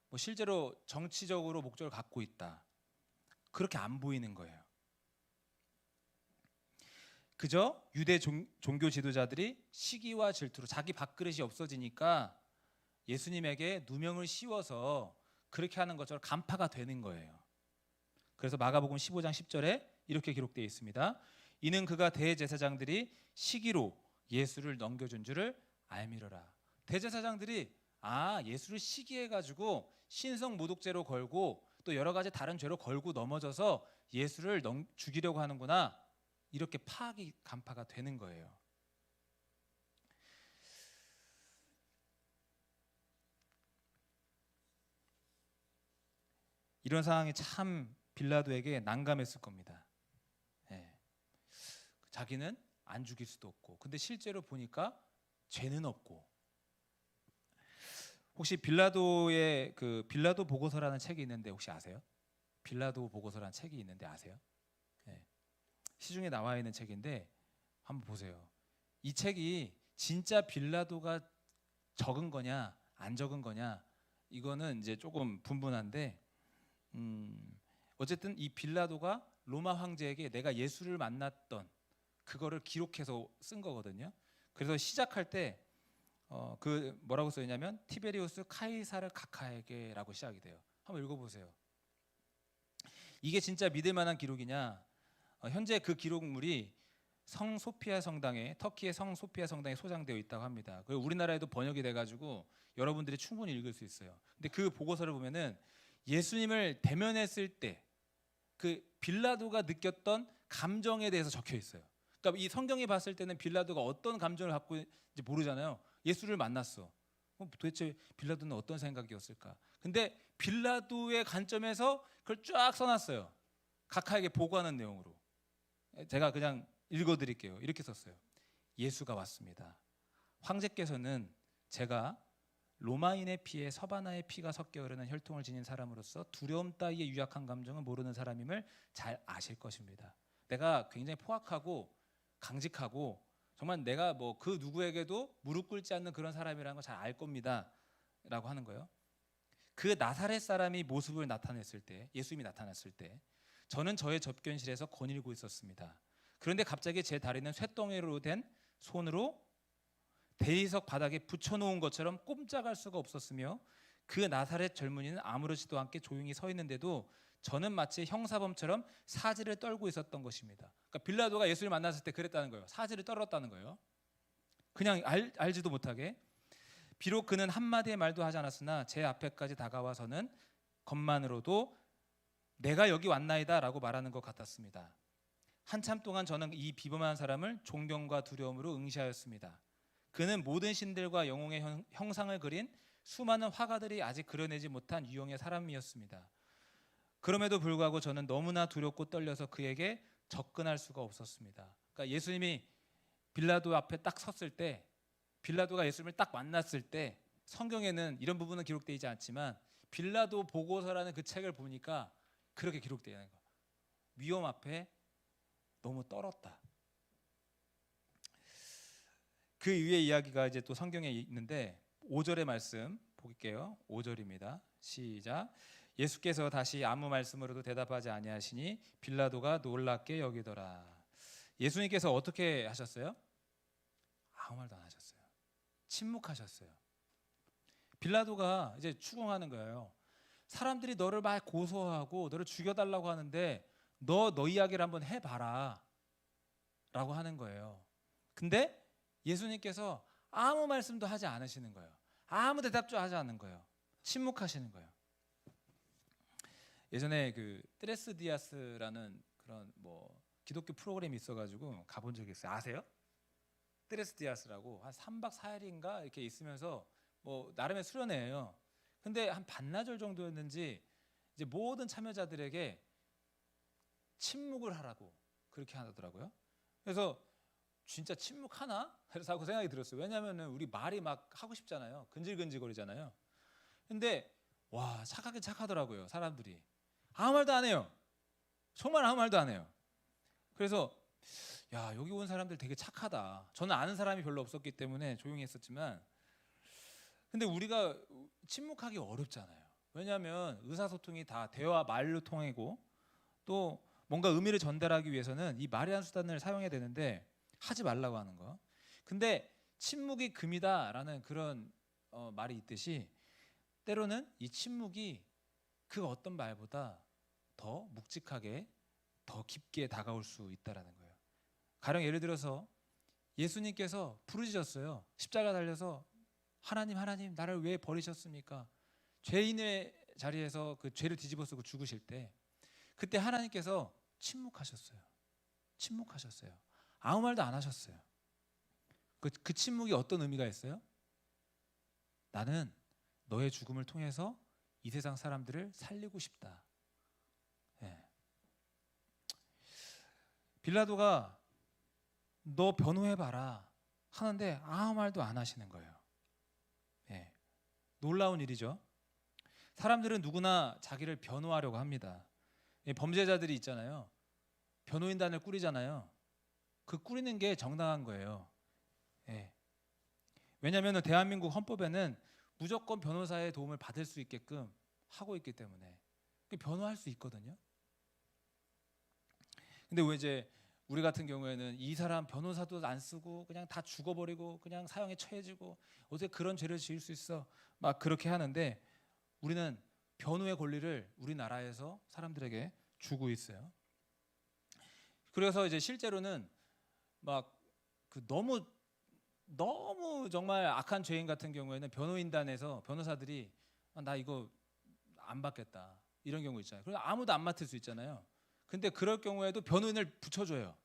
뭐 실제로 정치적으로 목적을 갖고 있다, 그렇게 안 보이는 거예요. 그저 유대 종교 지도자들이 시기와 질투로 자기 밥그릇이 없어지니까 예수님에게 누명을 씌워서 그렇게 하는 것처럼 간파가 되는 거예요. 그래서 마가복음 15장 10절에 이렇게 기록되어 있습니다. 이는 그가 대제사장들이 시기로 예수를 넘겨준 줄을 알미러라. 대제사장들이 예수를 시기해가지고 신성모독죄로 걸고 또 여러 가지 다른 죄로 걸고 넘어져서 예수를 죽이려고 하는구나, 이렇게 파악이 간파가 되는 거예요. 이런 상황이 참 빌라도에게 난감했을 겁니다. 자기는 안 죽일 수도 없고, 근데 실제로 보니까 죄는 없고. 혹시 빌라도의 그 빌라도 보고서라는 책이 있는데 혹시 아세요? 빌라도 보고서라는 책이 있는데 아세요? 시중에 나와 있는 책인데 한번 보세요. 이 책이 진짜 빌라도가 적은 거냐 안 적은 거냐, 이거는 이제 조금 분분한데, 어쨌든 이 빌라도가 로마 황제에게 내가 예수를 만났던 그거를 기록해서 쓴 거거든요. 그래서 시작할 때 그 뭐라고 써 있냐면 티베리우스 카이사르 각하에게라고 시작이 돼요. 한번 읽어보세요. 이게 진짜 믿을 만한 기록이냐? 현재 그 기록물이 성 소피아 성당에, 터키의 성 소피아 성당에 소장되어 있다고 합니다. 그리고 우리나라에도 번역이 돼가지고 여러분들이 충분히 읽을 수 있어요. 근데 그 보고서를 보면은 예수님을 대면했을 때 그 빌라도가 느꼈던 감정에 대해서 적혀 있어요. 그러니까 이 성경이 봤을 때는 빌라도가 어떤 감정을 갖고 있는지 모르잖아요. 예수를 만났어. 도대체 빌라도는 어떤 생각이었을까? 근데 빌라도의 관점에서 그걸 쫙 써놨어요. 각하에게 보고하는 내용으로. 제가 그냥 읽어드릴게요. 이렇게 썼어요. 예수가 왔습니다. 황제께서는 제가 로마인의 피에 서바나의 피가 섞여 흐르는 혈통을 지닌 사람으로서 두려움 따위의 유약한 감정을 모르는 사람임을 잘 아실 것입니다. 내가 굉장히 포악하고 강직하고 정말 내가 뭐 그 누구에게도 무릎 꿇지 않는 그런 사람이라는 걸 잘 알 겁니다 라고 하는 거예요. 그 나사렛 사람이 모습을 나타냈을 때, 예수님이 나타났을 때 저는 저의 접견실에서 거닐고 있었습니다. 그런데 갑자기 제 다리는 쇳덩이로 된 손으로 대리석 바닥에 붙여놓은 것처럼 꼼짝할 수가 없었으며 그 나사렛 젊은이는 아무렇지도 않게 조용히 서 있는데도 저는 마치 형사범처럼 사지를 떨고 있었던 것입니다. 그러니까 빌라도가 예수를 만났을 때 그랬다는 거예요. 사지를 떨었다는 거예요. 그냥 알지도 못하게. 비록 그는 한마디의 말도 하지 않았으나 제 앞에까지 다가와서는 겉만으로도 내가 여기 왔나이다 라고 말하는 것 같았습니다. 한참 동안 저는 이 비범한 사람을 존경과 두려움으로 응시하였습니다. 그는 모든 신들과 영웅의 형상을 그린 수많은 화가들이 아직 그려내지 못한 유형의 사람이었습니다. 그럼에도 불구하고 저는 너무나 두렵고 떨려서 그에게 접근할 수가 없었습니다. 그러니까 예수님이 빌라도 앞에 딱 섰을 때, 빌라도가 예수님을 딱 만났을 때, 성경에는 이런 부분은 기록되어 있지 않지만 빌라도 보고서라는 그 책을 보니까 그렇게 기록되어 있는 거예요. 위험 앞에 너무 떨었다. 그 위에 이야기가 이제 또 성경에 있는데 5절의 말씀 볼게요. 5절입니다. 시작. 예수께서 다시 아무 말씀으로도 대답하지 아니하시니 빌라도가 놀랍게 여기더라. 예수님께서 어떻게 하셨어요? 아무 말도 안 하셨어요. 침묵하셨어요. 빌라도가 이제 추궁하는 거예요. 사람들이 너를 막 고소하고 너를 죽여달라고 하는데 너 이야기를 한번 해봐라 라고 하는 거예요. 근데 예수님께서 아무 말씀도 하지 않으시는 거예요. 아무 대답도 하지 않는 거예요. 침묵하시는 거예요. 예전에 그 트레스 디아스라는 그런 뭐 기독교 프로그램이 있어가지고 가본 적이 있어요. 아세요? 트레스 디아스라고 한 3박 4일인가 이렇게 있으면서 뭐 나름의 수련회예요. 근데 한 반나절 정도였는지 이제 모든 참여자들에게 침묵을 하라고 그렇게 하더라고요. 그래서 진짜 침묵하나? 그래서 그 생각이 들었어요. 왜냐하면 우리 말이 막 하고 싶잖아요. 근질근질거리잖아요. 근데 와, 착하긴 착하더라고요. 사람들이 아무 말도 안 해요. 정말 아무 말도 안 해요. 그래서 야, 여기 온 사람들 되게 착하다. 저는 아는 사람이 별로 없었기 때문에 조용히 했었지만, 근데 우리가 침묵하기 어렵잖아요. 왜냐하면 의사소통이 다 대화 말로 통하고 또 뭔가 의미를 전달하기 위해서는 이 말이라는 수단을 사용해야 되는데 하지 말라고 하는 거. 근데 침묵이 금이다라는 그런 말이 있듯이 때로는 이 침묵이 그 어떤 말보다 더 묵직하게 더 깊게 다가올 수 있다라는 거예요. 가령 예를 들어서 예수님께서 부르짖었어요. 십자가 달려서 하나님 하나님 나를 왜 버리셨습니까? 죄인의 자리에서 그 죄를 뒤집어 쓰고 죽으실 때 그때 하나님께서 침묵하셨어요. 침묵하셨어요. 아무 말도 안 하셨어요. 그 침묵이 어떤 의미가 있어요? 나는 너의 죽음을 통해서 이 세상 사람들을 살리고 싶다. 예. 빌라도가 너 변호해봐라 하는데 아무 말도 안 하시는 거예요. 예. 놀라운 일이죠. 사람들은 누구나 자기를 변호하려고 합니다. 범죄자들이 있잖아요. 변호인단을 꾸리잖아요. 그 꾸리는 게 정당한 거예요. 예. 왜냐하면 대한민국 헌법에는 무조건 변호사의 도움을 받을 수 있게끔 하고 있기 때문에 변호할 수 있거든요. 근데 왜 이제 우리 같은 경우에는 이 사람 변호사도 안 쓰고 그냥 다 죽어버리고 그냥 사형에 처해지고 어떻게 그런 죄를 지을 수 있어? 막 그렇게 하는데 우리는 변호의 권리를 우리나라에서 사람들에게 주고 있어요. 그래서 이제 실제로는 막 그 너무 정말 악한 죄인 같은 경우에는 변호인단에서 변호사들이 나 이거 안 받겠다 이런 경우 있잖아요. 그럼 아무도 안 맡을 수 있잖아요. 근데 그럴 경우에도 변호인을 붙여줘요.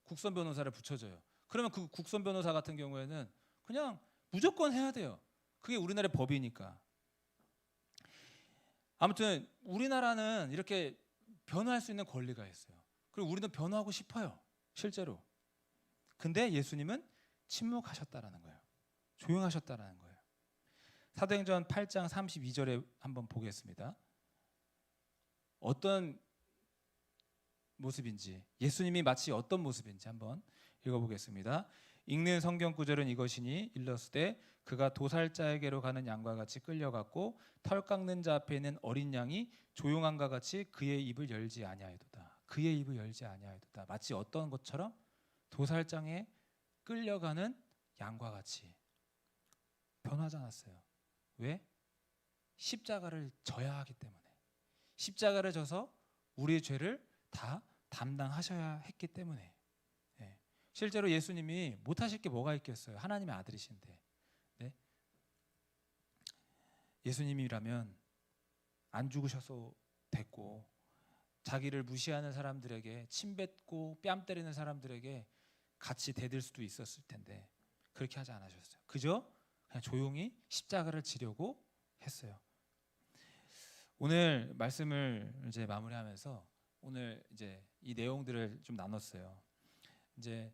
국선 변호사를 붙여줘요. 그러면 그 국선 변호사 같은 경우에는 그냥 무조건 해야 돼요. 그게 우리나라의 법이니까. 아무튼 우리나라는 이렇게 변호할 수 있는 권리가 있어요. 그리고 우리는 변호하고 싶어요. 실제로. 근데 예수님은 침묵하셨다라는 거예요. 조용하셨다라는 거예요. 사도행전 8장 32절에 한번 보겠습니다. 어떤 모습인지, 예수님이 마치 어떤 모습인지 한번 읽어보겠습니다. 읽는 성경 구절은 이것이니 일렀으되 그가 도살자에게로 가는 양과 같이 끌려갔고 털 깎는 자 앞에 있는 어린 양이 조용한과 같이 그의 입을 열지 아니하였도다. 그의 입을 열지 아니하였도다. 마치 어떤 것처럼 도살장에 끌려가는 양과 같이 변하지 않았어요. 왜? 십자가를 져야 하기 때문에. 십자가를 져서 우리의 죄를 다 담당하셔야 했기 때문에. 네. 실제로 예수님이 못하실 게 뭐가 있겠어요? 하나님의 아들이신데. 네? 예수님이라면 안 죽으셔도 됐고 자기를 무시하는 사람들에게 침뱉고 뺨 때리는 사람들에게 같이 대들 수도 있었을 텐데 그렇게 하지 않으셨어요. 그저 그냥 조용히 십자가를 지려고 했어요. 오늘 말씀을 이제 마무리하면서 오늘 이제 이 내용들을 좀 나눴어요. 이제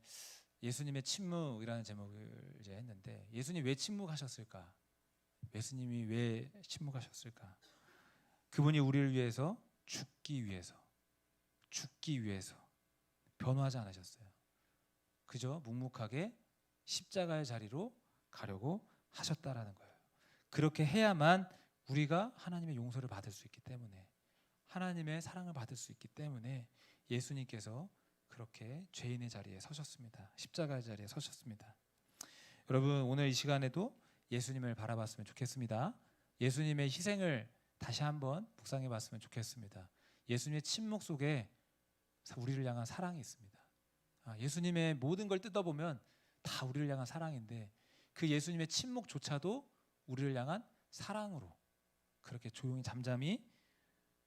예수님의 침묵이라는 제목을 이제 했는데 예수님 왜 침묵하셨을까? 예수님이 왜 침묵하셨을까? 그분이 우리를 위해서 죽기 위해서 변호하지 않으셨어요. 그저 묵묵하게 십자가의 자리로 가려고 하셨다라는 거예요. 그렇게 해야만 우리가 하나님의 용서를 받을 수 있기 때문에 하나님의 사랑을 받을 수 있기 때문에 예수님께서 그렇게 죄인의 자리에 서셨습니다. 십자가의 자리에 서셨습니다. 여러분 오늘 이 시간에도 예수님을 바라봤으면 좋겠습니다. 예수님의 희생을 다시 한번 묵상해 봤으면 좋겠습니다. 예수님의 침묵 속에 우리를 향한 사랑이 있습니다. 예수님의 모든 걸 뜯어보면 다 우리를 향한 사랑인데 그 예수님의 침묵조차도 우리를 향한 사랑으로 그렇게 조용히 잠잠히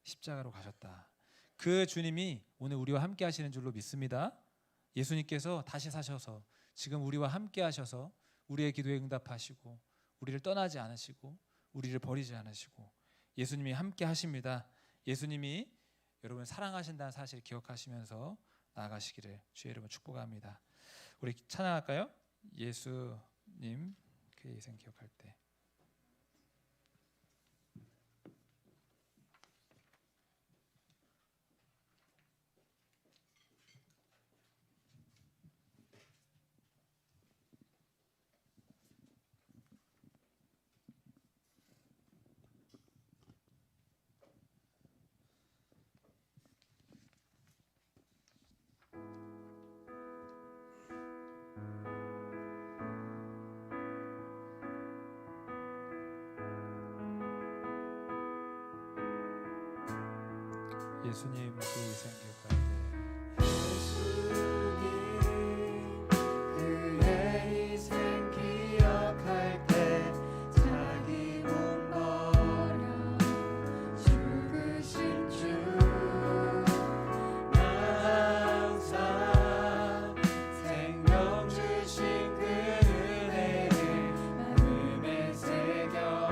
십자가로 가셨다. 그 주님이 오늘 우리와 함께 하시는 줄로 믿습니다. 예수님께서 다시 사셔서 지금 우리와 함께 하셔서 우리의 기도에 응답하시고 우리를 떠나지 않으시고 우리를 버리지 않으시고 예수님이 함께 하십니다. 예수님이 여러분 사랑하신다는 사실 기억하시면서 나아가시기를 주의 이름으로 축복합니다. 우리 찬양할까요? 예수님 그의 희생 기억할 때. 예수님 그 희생 기억할 때. 그의 희생 기억할 때 자기 몸 버려 죽으신 주 나 항상 생명 주신 그 은혜를 마음에 새겨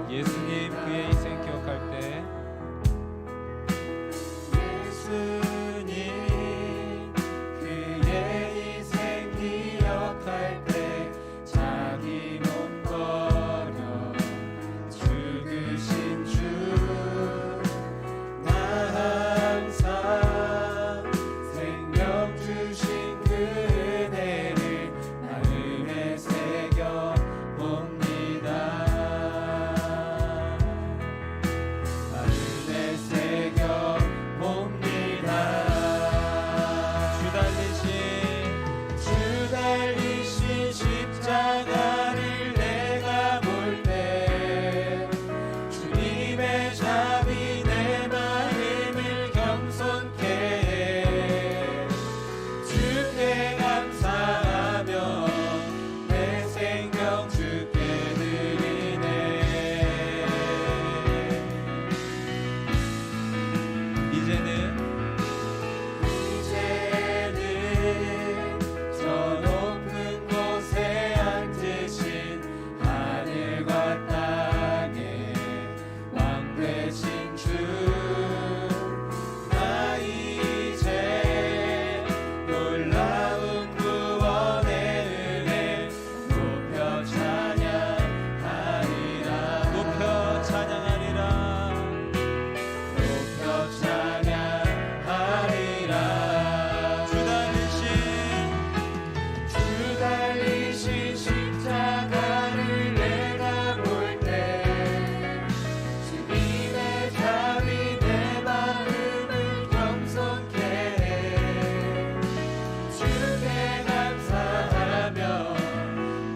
예수님 그의 희생 기억할 때. 예수님 그의 희생 기억할 때 자기 몸 버려 죽으신 주 나 항상 생명 주신 그 은혜를 마음에 새겨 봅니다. 마음에 새겨 봅니다. 주 달리신 십자가를 내가 볼 때 주님의 자비 내 마음을 겸손케 해 주께 감사하며 내 생명 주께 드리네. 이제는 저 높은 곳에 앉으신 하늘과 땅의 왕 되신 주 나 이제 놀라운 구원의 은혜 높여 찬양하리라. 높여 찬양하리라. 높여 찬양하리라. 주 달리신 십자가를 내가 볼 때 주님의 자비 내 마음을 겸손케 해 주께 감사하며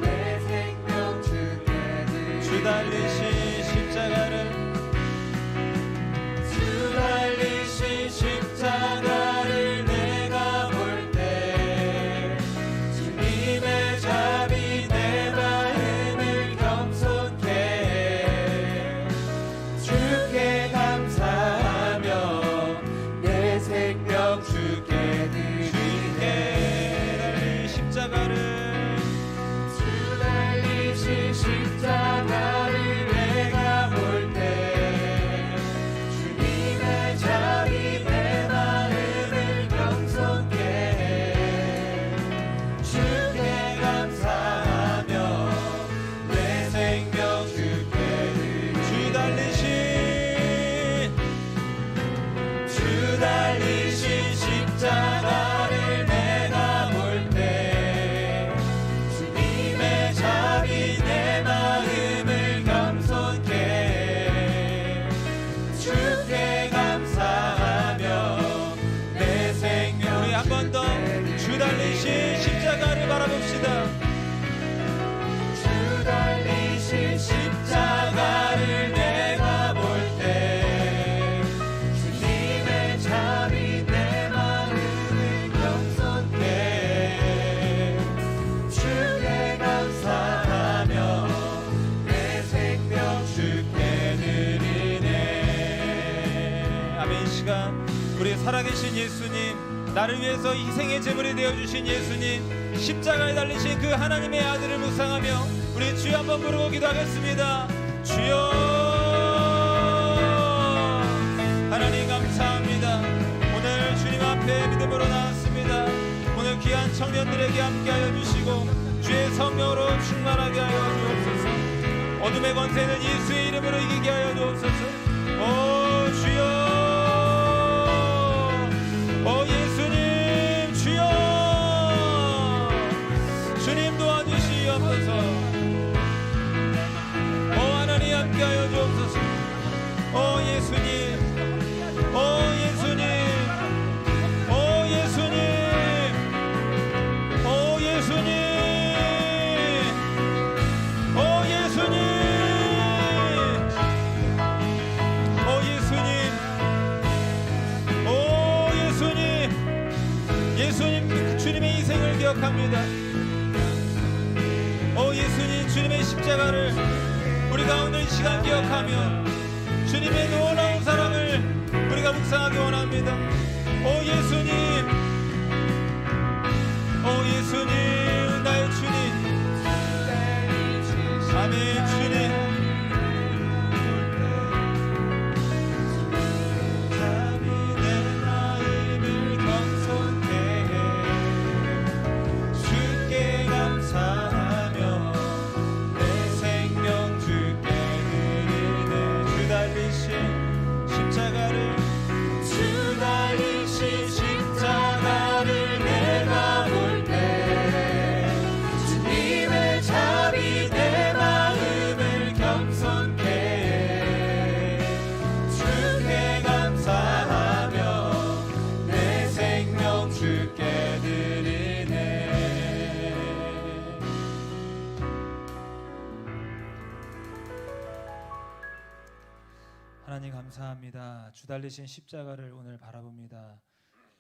내 생명 주께 드리네. 주 달리신 십자가를 주 달리신 십자가를 내가 볼 때 주님의 자비 내 마음을 겸손케 해 주께 감사하며 내 생명 주께 드리네. 십자가를 주 달리신 십자가를 내가 볼 때 주님의 자비 내 마음을 겸손케 해 주께 감사하며 내 생명 주께 드리네. 주 달리신 십자가를 내가 볼 때 주님의 자비 내 마음을 겸손케 해 주께 감사하며 내 생명 우리 한 번 더 주 달리신 십자가를 바라봅시다. 주 달리신 십자가를 내가 볼 때 주님의 자비 내 우리 살아계신 예수님, 나를 위해서 희생의 제물이 되어주신 예수님, 십자가에 달리신 그 하나님의 아들을 묵상하며 우리 주여 한번 부르고 기도하겠습니다. 주여, 하나님 감사합니다. 오늘 주님 앞에 믿음으로 나왔습니다. 오늘 귀한 청년들에게 함께하여 주시고 주의 성령으로 충만하게 하여 주옵소서. 어둠의 권세는 예수의 이름으로 이기게 하여 주옵소서. 오 주여, 오 예수님, 주여, 주님 도와주시옵소서. 오 하나님 함께하여 주옵소서. 오 예수님, 오 예수님, 오 예수님, 오 예수님, 오 예수님, 오 예수님, 오 예수님, 예수님 주님의 희생을 기억합니다. 오 예수님, 주님의 십자가를 우리 가운데 이 시간 기억하며 주님의 놀라운 사랑을 우리가 묵상하기 원합니다. 오 예수님, 오 예수님, 나의 주님, 아멘. 주님, 내 마음을 겸손케 해 주께 감사하며 내 생명 주께 드리네. 주 달리신 십자가를, 주 달리신 십자가를 내가 볼 때 주님의 자비 내 마음을 겸손케 해 주께 감사하며 내 생명 주께 드리네. 하나님 감사합니다. 주 달리신 십자가를 오늘 바라봅니다.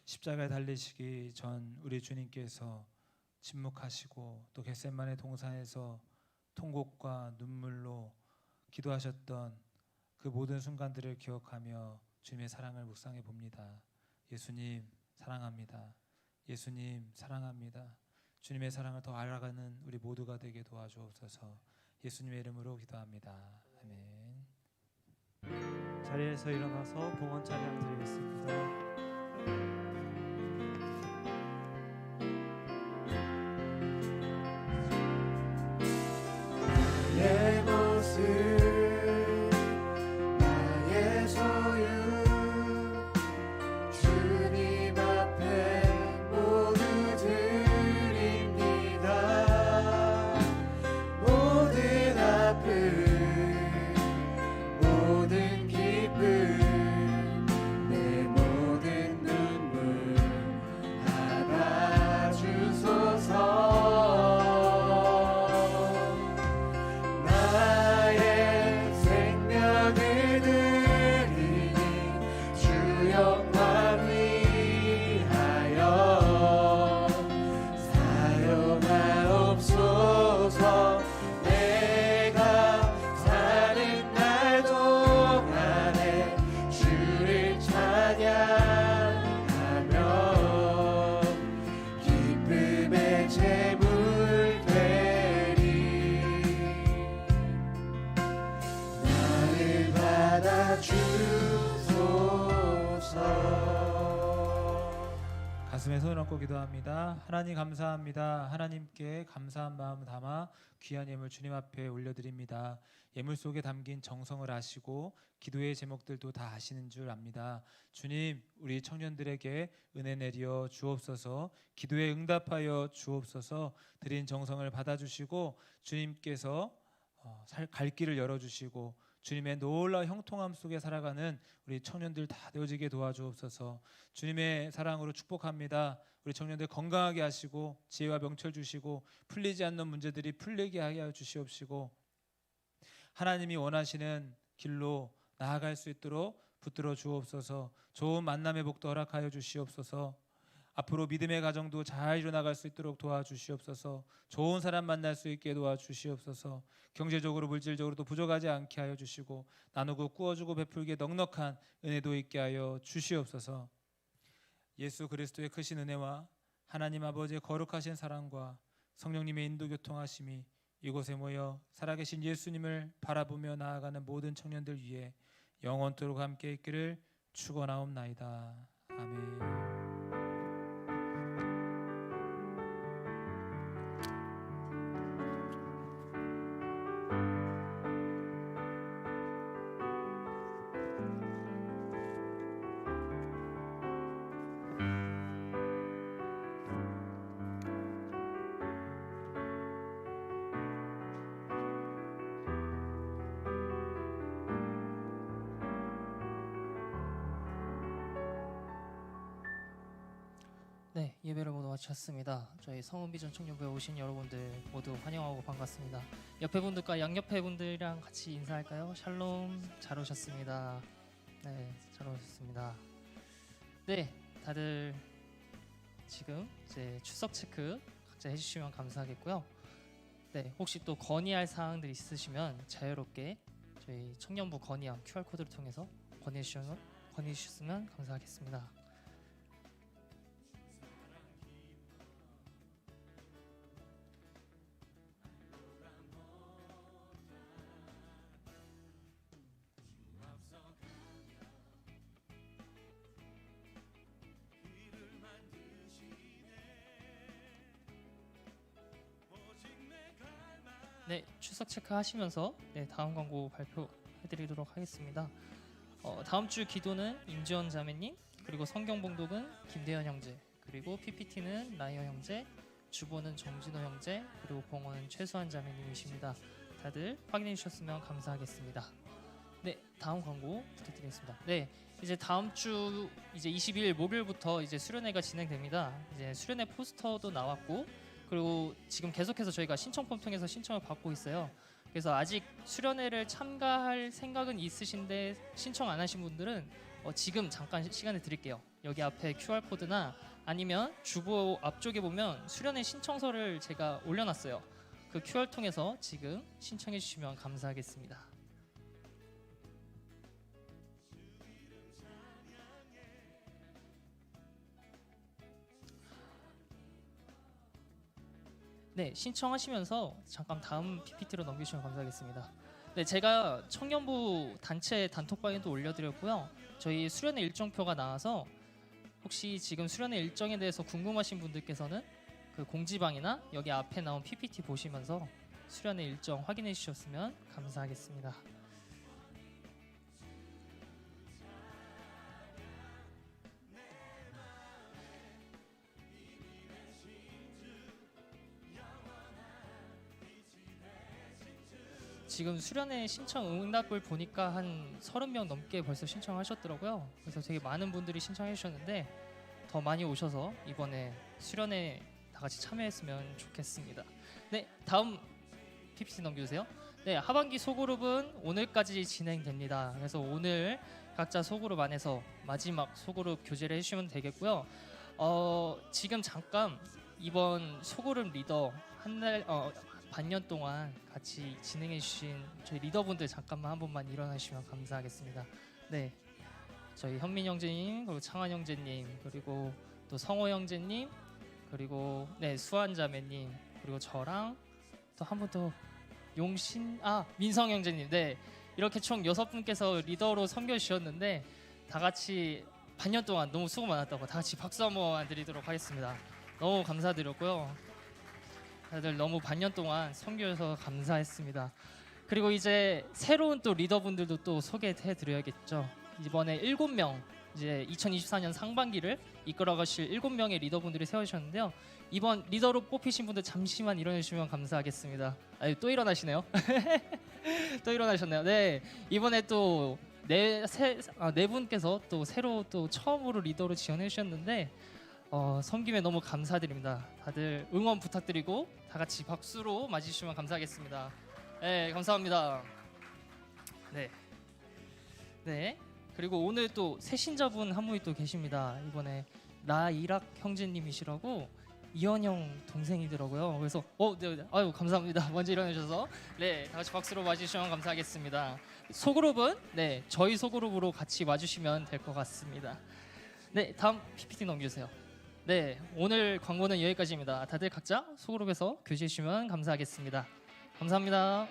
십자가에 달리시기 전 우리 주님께서 침묵하시고 또 겟세마네 동산에서 통곡과 눈물로 기도하셨던 그 모든 순간들을 기억하며 주님의 사랑을 묵상해 봅니다. 예수님 사랑합니다. 예수님 사랑합니다. 주님의 사랑을 더 알아가는 우리 모두가 되게 도와주옵소서. 예수님의 이름으로 기도합니다. 아멘. 자리에서 일어나서 봉헌 찬양 드리겠습니다. 내 모습 나의 소유 주님 앞에 모두 드립니다. 모든 아픔 모든 기쁨 내 모든 눈물 받아주소서. 나의 생명을 드리니 주 영광 위하여 사용하옵소서. 내가 사는 날 동안에 주를 찬양하며 기쁨의 제물 되리. 나를 받아주소서. 가슴에 손을 얹고 기도합니다. 하나님 감사합니다. 하나님께 감사한 마음 담아 귀한 예물 주님 앞에 올려드립니다. 예물 속에 담긴 정성을 아시고 기도의 제목들도 다 아시는 줄 압니다. 주님, 우리 청년들에게 은혜 내려 주옵소서. 기도에 응답하여 주옵소서. 드린 정성을 받아주시고 주님께서 갈 길을 열어주시고 주님의 놀라운 형통함 속에 살아가는 우리 청년들 다 되어지게 도와주옵소서. 주님의 사랑으로 축복합니다. 우리 청년들 건강하게 하시고 지혜와 명철 주시고 풀리지 않는 문제들이 풀리게 하여 주시옵시고 하나님이 원하시는 길로 나아갈 수 있도록 붙들어 주옵소서. 좋은 만남의 복도 허락하여 주시옵소서. 앞으로 믿음의 가정도 잘 이루어나갈 수 있도록 도와주시옵소서. 좋은 사람 만날 수 있게 도와주시옵소서. 경제적으로 물질적으로도 부족하지 않게 하여 주시고 나누고 꾸어주고 베풀게 넉넉한 은혜도 있게 하여 주시옵소서. 예수 그리스도의 크신 은혜와 하나님 아버지의 거룩하신 사랑과 성령님의 인도 교통하심이 이곳에 모여 살아계신 예수님을 바라보며 나아가는 모든 청년들 위해 영원토록 함께 있기를 축원하옵나이다. 아멘. 네, 예배를 모두 마쳤습니다. 저희 성은비전 청년부에 오신 여러분들 모두 환영하고 반갑습니다. 옆에 분들과 양옆에 분들이랑 같이 인사할까요? 샬롬, 잘 오셨습니다. 네, 잘 오셨습니다. 네, 다들 지금 이제 출석 체크 각자 해주시면 감사하겠고요. 네, 혹시 또 건의할 사항들 있으시면 자유롭게 저희 청년부 건의함 QR 코드를 통해서 건의해주셨으면 감사하겠습니다. 네, 출석 체크하시면서 다음 광고 발표해드리도록 하겠습니다. 다음 주 기도는 임지원 자매님, 그리고 성경 봉독은 김대현 형제, 그리고 PPT는 라이어 형제, 주보는 정진호 형제, 그리고 봉헌은 최수환 자매님이십니다. 다들 확인해 주셨으면 감사하겠습니다. 네, 다음 광고 부탁드리겠습니다. 네, 이제 다음 주 이제 22일 목요일부터 이제 수련회가 진행됩니다. 이제 수련회 포스터도 나왔고, 그리고 지금 계속해서 저희가 신청폼 통해서 신청을 받고 있어요. 그래서 아직 수련회를 참가할 생각은 있으신데 신청 안 하신 분들은 지금 잠깐 시간을 드릴게요. 여기 앞에 QR 코드나 아니면 주보 앞쪽에 보면 수련회 신청서를 제가 올려놨어요. 그 QR 통해서 지금 신청해 주시면 감사하겠습니다. 네, 신청하시면서 잠깐 다음 PPT로 넘기시면 감사하겠습니다. 네, 제가 청년부 단체 단톡방에도 올려드렸고요. 저희 수련회 일정표가 나와서 혹시 지금 수련회 일정에 대해서 궁금하신 분들께서는 그 공지방이나 여기 앞에 나온 PPT 보시면서 수련회 일정 확인해 주셨으면 감사하겠습니다. 지금 수련회 신청 응답을 보니까 한 30명 넘게 벌써 신청하셨더라고요. 그래서 되게 많은 분들이 신청해 주셨는데 더 많이 오셔서 이번에 수련회 다 같이 참여했으면 좋겠습니다. 네, 다음 PPT 넘겨주세요. 네, 하반기 소그룹은 오늘까지 진행됩니다. 그래서 오늘 각자 소그룹 안에서 마지막 소그룹 교제를 해주시면 되겠고요. 지금 잠깐 이번 소그룹 리더 반년 동안 같이 진행해 주신 저희 리더분들 잠깐만 한 번만 일어나시면 감사하겠습니다. 네, 저희 현민 형제님, 그리고 창환 형제님, 그리고 또 성호 형제님, 그리고 수환 자매님, 그리고 저랑 또 한 분 더 민성 형제님. 네, 이렇게 총 6분께서 리더로 섬겨 주셨는데 다 같이 반년 동안 너무 수고 많았다고 다 같이 박수 한번 드리도록 하겠습니다. 너무 감사드렸고요. 다들 너무 반년 동안 섬겨줘서 감사했습니다. 그리고 이제 새로운 또 리더분들도 또 소개해 드려야겠죠. 이번에 7명, 이제 2024년 상반기를 이끌어가실 7명의 리더분들이 세워주셨는데요. 이번 리더로 뽑히신 분들 잠시만 일어나주시면 감사하겠습니다. 또 일어나시네요. 또 일어나셨네요. 네, 이번에 또 네 분께서 또 새로 또 처음으로 리더로 지원해 주셨는데 섬김에 너무 감사드립니다. 다들 응원 부탁드리고 다 같이 박수로 맞이주시면 감사하겠습니다. 네, 감사합니다. 네. 그리고 오늘 또 새 신자분 한 분이 또 계십니다. 이번에 라이락 형제님이시라고 이현영 동생이더라고요. 그래서 네, 아유 감사합니다. 먼저 일어나셔서 다 같이 박수로 맞이주시면 감사하겠습니다. 소그룹은 저희 소그룹으로 같이 와주시면 될 것 같습니다. 네, 다음 PPT 넘겨주세요. 네, 오늘 광고는 여기까지입니다. 다들 각자 소그룹에서 교체해 주시면 감사하겠습니다. 감사합니다.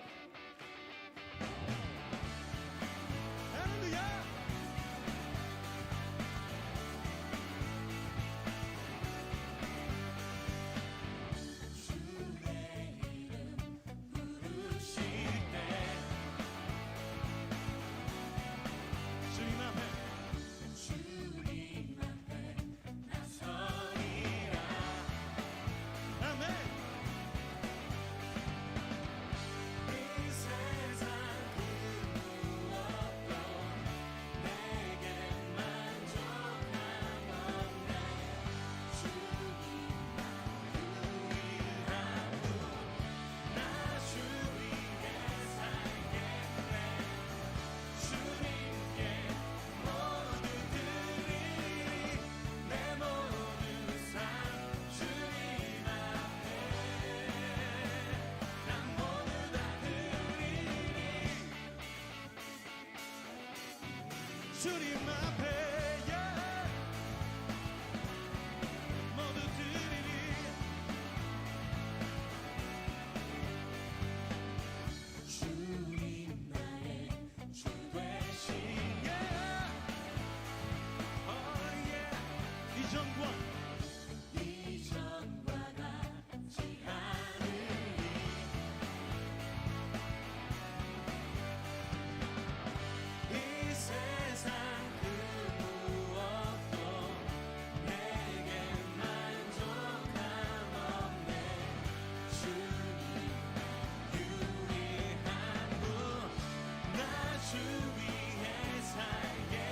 주님 앞에